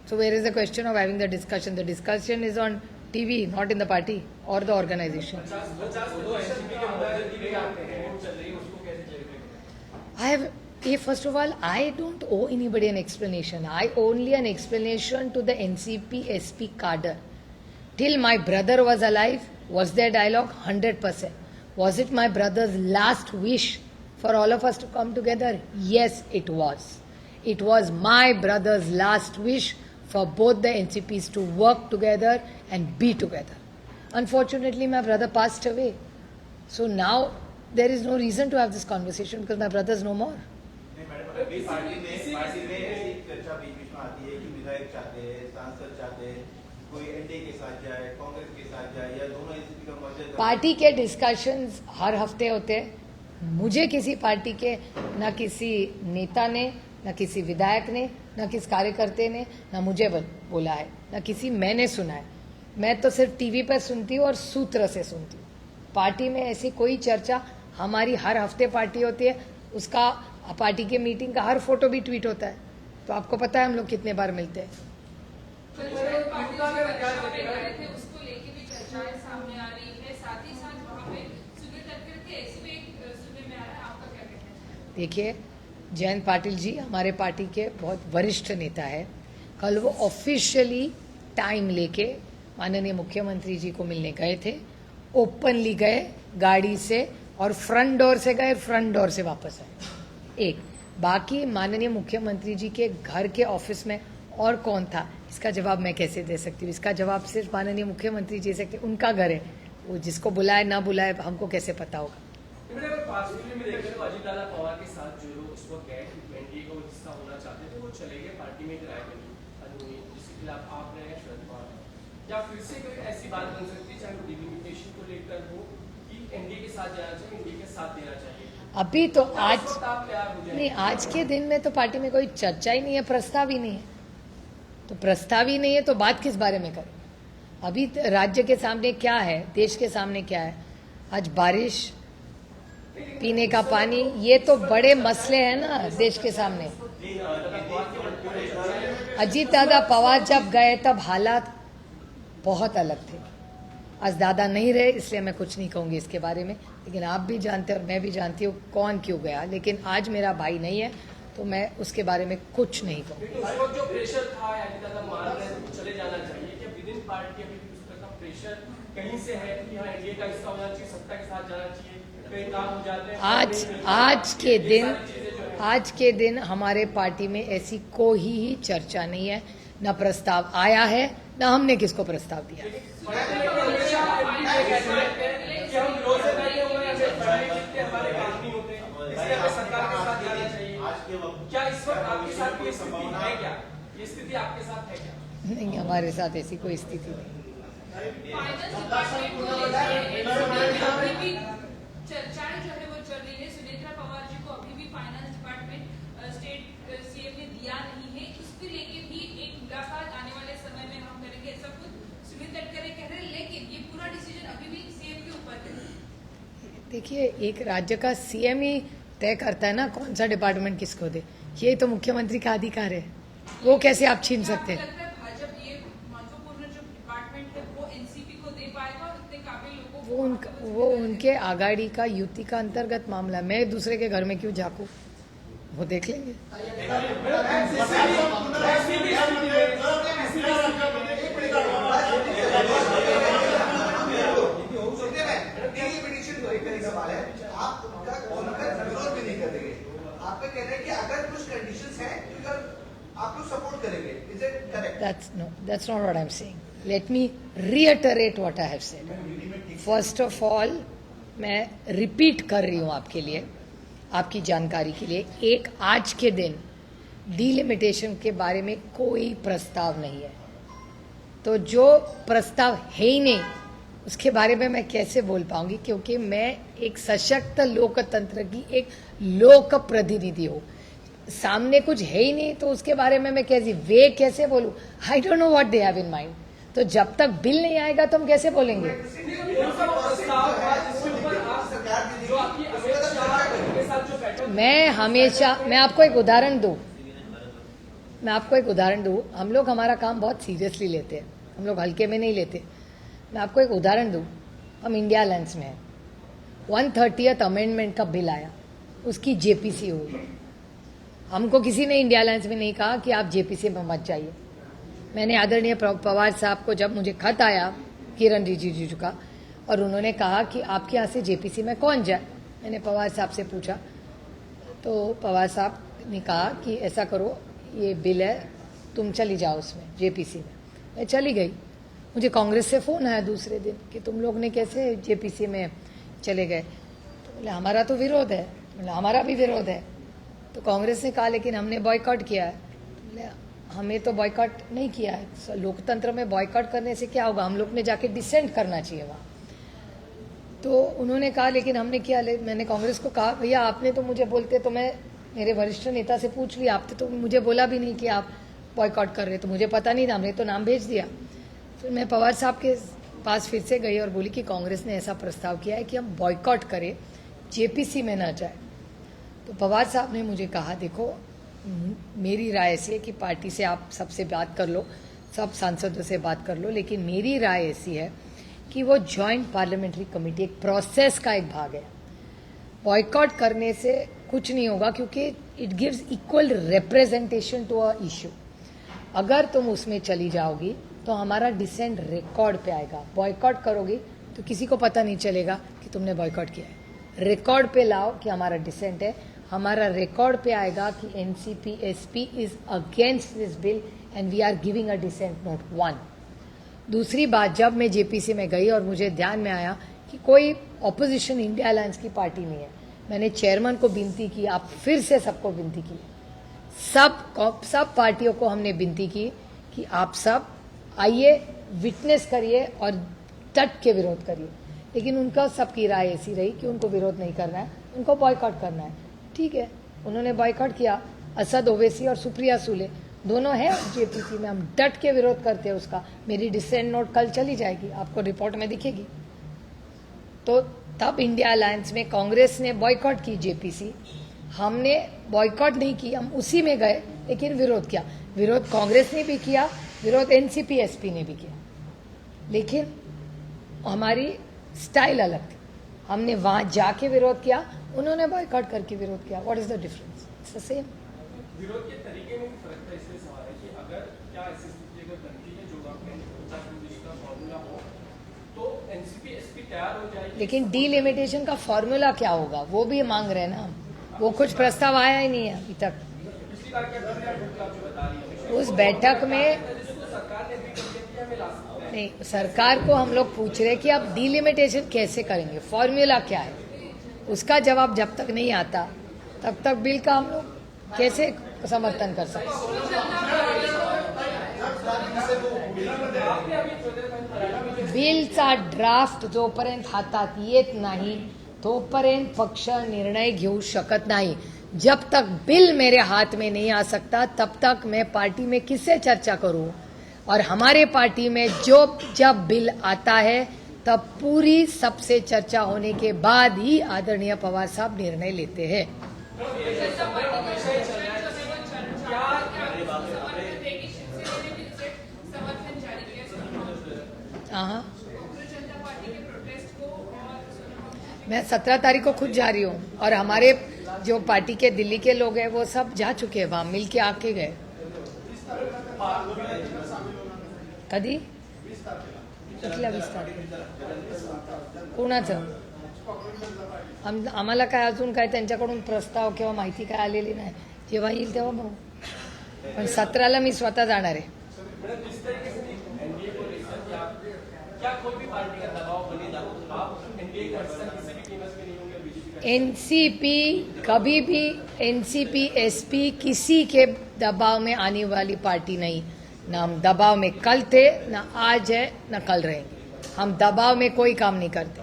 So where is the question of having the discussion? The discussion is on TV, not in the party or the organization. First of all, I don't owe anybody an explanation. I only an explanation to the NCP SP cadre. Till my brother was alive, was there dialogue? 100%. Was it my brother's last wish for all of us to come together? Yes, it was. It was my brother's last wish for both the NCPs to work together and be together. Unfortunately, my brother passed away. So now there is no reason to have this conversation because my brother is no more. Party में ऐसी चर्चा beach beach में आती है कि विधायक चाहते हैं, सांसद चाहते हैं, कोई एनडीए के साथ जाए, कांग्रेस के साथ जाए या दोनों एनसीपी का मर्जर। पार्टी के डिस्कशंस हर हफ्ते होते हैं मुझे किसी पार्टी के न किसी नेता ने, न किसी विधायक ने, न किसी कार्यकर्ता ने न मुझे बोला है, न किसी मैंने सुना है। मैं तो सिर्फ टीवी पर सुनती हूँ और सूत्र से सुनती हूँ। पार्टी में ऐसी कोई चर्चा, हमारी हर हफ्ते पार्टी होती है, उसका पार्टी के मीटिंग का हर फोटो भी ट्वीट होता है, तो आपको पता है हम लोग कितने बार मिलते हैं। उसको लेके भी चर्चाएं सामने आ रही है, साथ ही साथ वहाँ पे सुनील तटकरे के ऐसे भी सुनने में आ रहा है, आपका क्या कहना है? देखिए, जयंत पाटिल जी हमारे पार्टी के बहुत वरिष्ठ नेता है। कल वो ऑफिशियली टाइम लेके माननीय मुख्यमंत्री जी को मिलने गए थे, ओपनली गए गाड़ी से, और फ्रंट डोर से गए, फ्रंट डोर से वापस आए। एक बाकी माननीय मुख्यमंत्री जी के घर के ऑफिस में और कौन था, इसका जवाब मैं कैसे दे सकती हूँ? इसका जवाब सिर्फ माननीय मुख्यमंत्री जी सकते, उनका घर है, वो जिसको बुलाए ना बुलाए हमको कैसे पता होगा। अजीत दादा पवार के साथ जो लोग उस वक्त गए एनडीए का हिस्सा होना चाहते थे, वो चले गए, पार्टी में गिराए गए जिसके खिलाफ आप रहे शरद पवार, या फिर से कोई ऐसी बात बन सकती है चाहे वो डिलिमिटेशन को लेकर हो कि एनडीए के साथ जाना चाहिए, एनडीए के साथ देना चाहिए? अभी तो आज आप तैयार हो जाए? नहीं, आज के दिन में तो पार्टी में कोई चर्चा ही नहीं है, प्रस्ताव ही नहीं है। तो प्रस्ताव ही नहीं है तो बात किस बारे में करें? अभी राज्य के सामने क्या है, देश के सामने क्या है? आज बारिश, पीने का पानी, ये तो बड़े मसले हैं ना देश के सामने। अजीत दादा पवार जब गए तब हालात बहुत अलग थे। आज दादा नहीं रहे, इसलिए मैं कुछ नहीं कहूंगी इसके बारे में, लेकिन आप भी जानते हैं और मैं भी जानती हूँ कौन क्यों गया। लेकिन आज मेरा भाई नहीं है तो मैं उसके बारे में कुछ नहीं कहूँगी। उस वक्त जो प्रेशर था, अजीत दादा मान रहे थे चले जाना चाहिए, क्या विद इन पार्टी अभी उस तरह का प्रेशर कहीं से है कि हाँ एनडीए का हिस्सा होना चाहिए, सत्ता के साथ जाना चाहिए, कई काम हो जाते हैं? आज के दिन हमारे पार्टी में ऐसी कोई ही चर्चा नहीं है, न प्रस्ताव आया है, न हमने किसको प्रस्ताव दिया है। क्या इस वक्त आपके साथ कोई स्थिति है? क्या ये स्थिति आपके साथ है क्या? नहीं, हमारे साथ ऐसी कोई स्थिति नहीं। चर्चाएं जो है वो चल रही है, सुनेत्रा पवार जी को अभी भी फाइनेंस डिपार्टमेंट स्टेट सीएम ने दिया नहीं है, इसको लेके भी एक मुलाकात आने वाले समय में हम करेंगे, ऐसा कुछ सुनील तटकरे कह रहे हैं, लेकिन ये पूरा डिसीजन अभी भी सीएम के ऊपर है। देखिए, एक राज्य का सीएम ही तय करता है ना कौन सा डिपार्टमेंट किसको दे, ये तो मुख्यमंत्री का अधिकार है, वो कैसे आप छीन सकते हैं? भाजपा ये महत्वपूर्ण जो डिपार्टमेंट है वो एनसीपी को दे पाएगा और उतने काबिल लोगों वो उनके आगाड़ी का युति का अंतर्गत मामला, मैं दूसरे के घर में क्यों झांकू, वो देख लेंगे। सवाल है, आप उनका विरोध भी नहीं करेंगे, आप कह रहे हैं कि अगर कुछ कंडीशंस हैं तो आप लोग सपोर्ट करेंगे, is it correct? That's not what I'm saying. Let me reiterate what I have said. First of all, मैं रिपीट कर रही हूँ आपके लिए, आपकी जानकारी के लिए, एक आज के दिन डिलिमिटेशन के बारे में कोई प्रस्ताव नहीं है। तो जो प्रस्ताव है ही नहीं उसके बारे में मैं कैसे बोल पाऊंगी, क्योंकि मैं एक सशक्त लोकतंत्र की एक लोक प्रतिनिधि हूँ। सामने कुछ है ही नहीं तो उसके बारे में मैं कैसे बोलूं? I don't know what they have in mind. तो जब तक बिल नहीं आएगा तो हम कैसे बोलेंगे? मैं आपको एक उदाहरण दूं, हम लोग हमारा काम बहुत सीरियसली लेते हैं, हम लोग हल्के में नहीं लेते। मैं आपको एक उदाहरण दूं, हम इंडिया अलायंस में हैं, 130th अमेंडमेंट का बिल आया, उसकी जेपीसी हुई। हमको किसी ने इंडिया अलायंस में नहीं कहा कि आप जेपीसी में मत जाइए। मैंने आदरणीय पवार साहब को, जब मुझे खत आया किरण रिजिजू का, और उन्होंने कहा कि आपके यहाँ से जेपीसी में कौन जाए, मैंने पवार साहब से पूछा, तो पवार साहब ने कहा कि ऐसा करो, ये बिल है, तुम चली जाओ उसमें जेपीसी में। मैं चली गई। मुझे कांग्रेस से फ़ोन आया दूसरे दिन कि तुम लोग ने कैसे जेपीसी में चले गए। तो बोले हमारा तो विरोध है। बोले हमारा भी विरोध है। तो कांग्रेस ने कहा लेकिन हमने बॉयकॉट किया है। तो बोले हमें तो बॉयकॉट नहीं किया है, लोकतंत्र में बॉयकॉट करने से क्या होगा, हम लोग ने जाके डिसेंट करना चाहिए वहाँ। तो उन्होंने कहा लेकिन हमने किया, मैंने कांग्रेस को कहा भैया आपने तो मुझे बोलते तो मैं मेरे वरिष्ठ नेता से पूछ लिया, आपने तो मुझे बोला भी नहीं कि आप बॉयकॉट कर रहे, तो मुझे पता नहीं था, हमने तो नाम भेज दिया। फिर मैं पवार साहब के पास फिर से गई और बोली कि कांग्रेस ने ऐसा प्रस्ताव किया है कि हम बॉयकॉट करें, जेपीसी में ना जाए। तो पवार साहब ने मुझे कहा देखो मेरी राय ऐसी है कि पार्टी से आप सबसे बात कर लो, सब सांसदों से बात कर लो, लेकिन मेरी राय ऐसी है कि वो जॉइंट पार्लियामेंट्री कमेटी एक प्रोसेस का एक भाग है। बॉयकॉट करने से कुछ नहीं होगा क्योंकि it gives equal representation to a issue. अगर तुम उसमें चली जाओगी तो हमारा डिसेंट रिकॉर्ड पे आएगा। बॉयकॉट करोगी तो किसी को पता नहीं चलेगा कि तुमने बॉयकॉट किया है। रिकॉर्ड पे लाओ कि हमारा डिसेंट है, हमारा रिकॉर्ड पे आएगा कि NCP SP is against this bill and we are giving a dissent note 1। दूसरी बात, जब मैं जेपीसी में गई और मुझे ध्यान में आया कि कोई ऑपोजिशन इंडिया अलायंस की पार्टी नहीं है, मैंने चेयरमैन को विनती की, आप फिर से सबको विनती की, सब पार्टियों को हमने विनती की कि आप सब आइए, विटनेस करिए और डट के विरोध करिए। लेकिन उनका सबकी राय ऐसी रही कि उनको विरोध नहीं करना है, उनको बॉयकॉट करना है। ठीक है, उन्होंने बॉयकॉट किया। असद ओवैसी और सुप्रिया सुले दोनों हैं जेपीसी में, हम डट के विरोध करते हैं उसका। मेरी डिसेंट नोट कल चली जाएगी, आपको रिपोर्ट में दिखेगी। तो तब इंडिया अलायंस में कांग्रेस ने बॉयकॉट की जेपीसी, हमने बॉयकॉट नहीं की, हम उसी में गए लेकिन विरोध किया। विरोध कांग्रेस ने भी किया, विरोध एनसीपी एसपी ने भी किया, लेकिन हमारी स्टाइल अलग थी। हमने वहां जाके विरोध किया, उन्होंने बॉयकॉट करके विरोध किया। What is the difference? It's the same. विरोध के तरीके में भी फर्क था, इसलिए सवाल है कि अगर क्या ऐसी स्थिति अगर बनती है जो का फॉर्मूला हो तो एनसीपी एसपी तैयार हो जाएगी। लेकिन डीलिमिटेशन का फॉर्मूला क्या होगा वो भी मांग रहे हैं ना हम, वो कुछ प्रस्ताव आया ही नहीं है अभी तक। पिछली बार क्या बता रही है उस बैठक में सरकार ने भी किया, हमें ला सकते हैं। नहीं, सरकार को हम लोग पूछ रहे कि आप डीलिमिटेशन कैसे करेंगे, फॉर्मूला क्या है, उसका जवाब जब तक नहीं आता तब तक बिल का हम लोग कैसे समर्थन कर सकते। बिलचा ड्राफ्ट जोपर्यंत हातात येत नाही तोपर्यंत पक्ष निर्णय घेऊ शकत नाही। जब तक बिल मेरे हाथ में नहीं आ सकता तब तक मैं पार्टी में किससे चर्चा करूं? और हमारे पार्टी में जब बिल आता है तब पूरी सबसे चर्चा होने के बाद ही आदरणीय पवार साहब निर्णय लेते हैं। हाँ, मैं 17 तारीख को खुद जा रही हूँ और हमारे जो पार्टी के दिल्ली के लोग हैं वो सब जा चुके हैं, वहां मिल के आके गए। कधी कुठल्या 20 तारीख कोणाचं? आम्हाला काय अजून काय त्यांच्याकडून प्रस्ताव किंवा माहिती काय आलेली नाही, जेव्हा येईल तेव्हा बघू। पण 17ला मी स्वतः जाणार आहे। एनसीपी कभी भी एनसीपी एसपी किसी के दबाव में आने वाली पार्टी नहीं। ना हम दबाव में कल थे, ना आज है, ना कल रहेंगे। हम दबाव में कोई काम नहीं करते।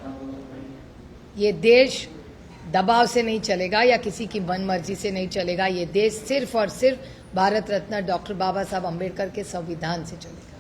ये देश दबाव से नहीं चलेगा या किसी की मनमर्जी से नहीं चलेगा। ये देश सिर्फ और सिर्फ भारत रत्न डॉक्टर बाबा साहब अम्बेडकर के संविधान से चलेगा।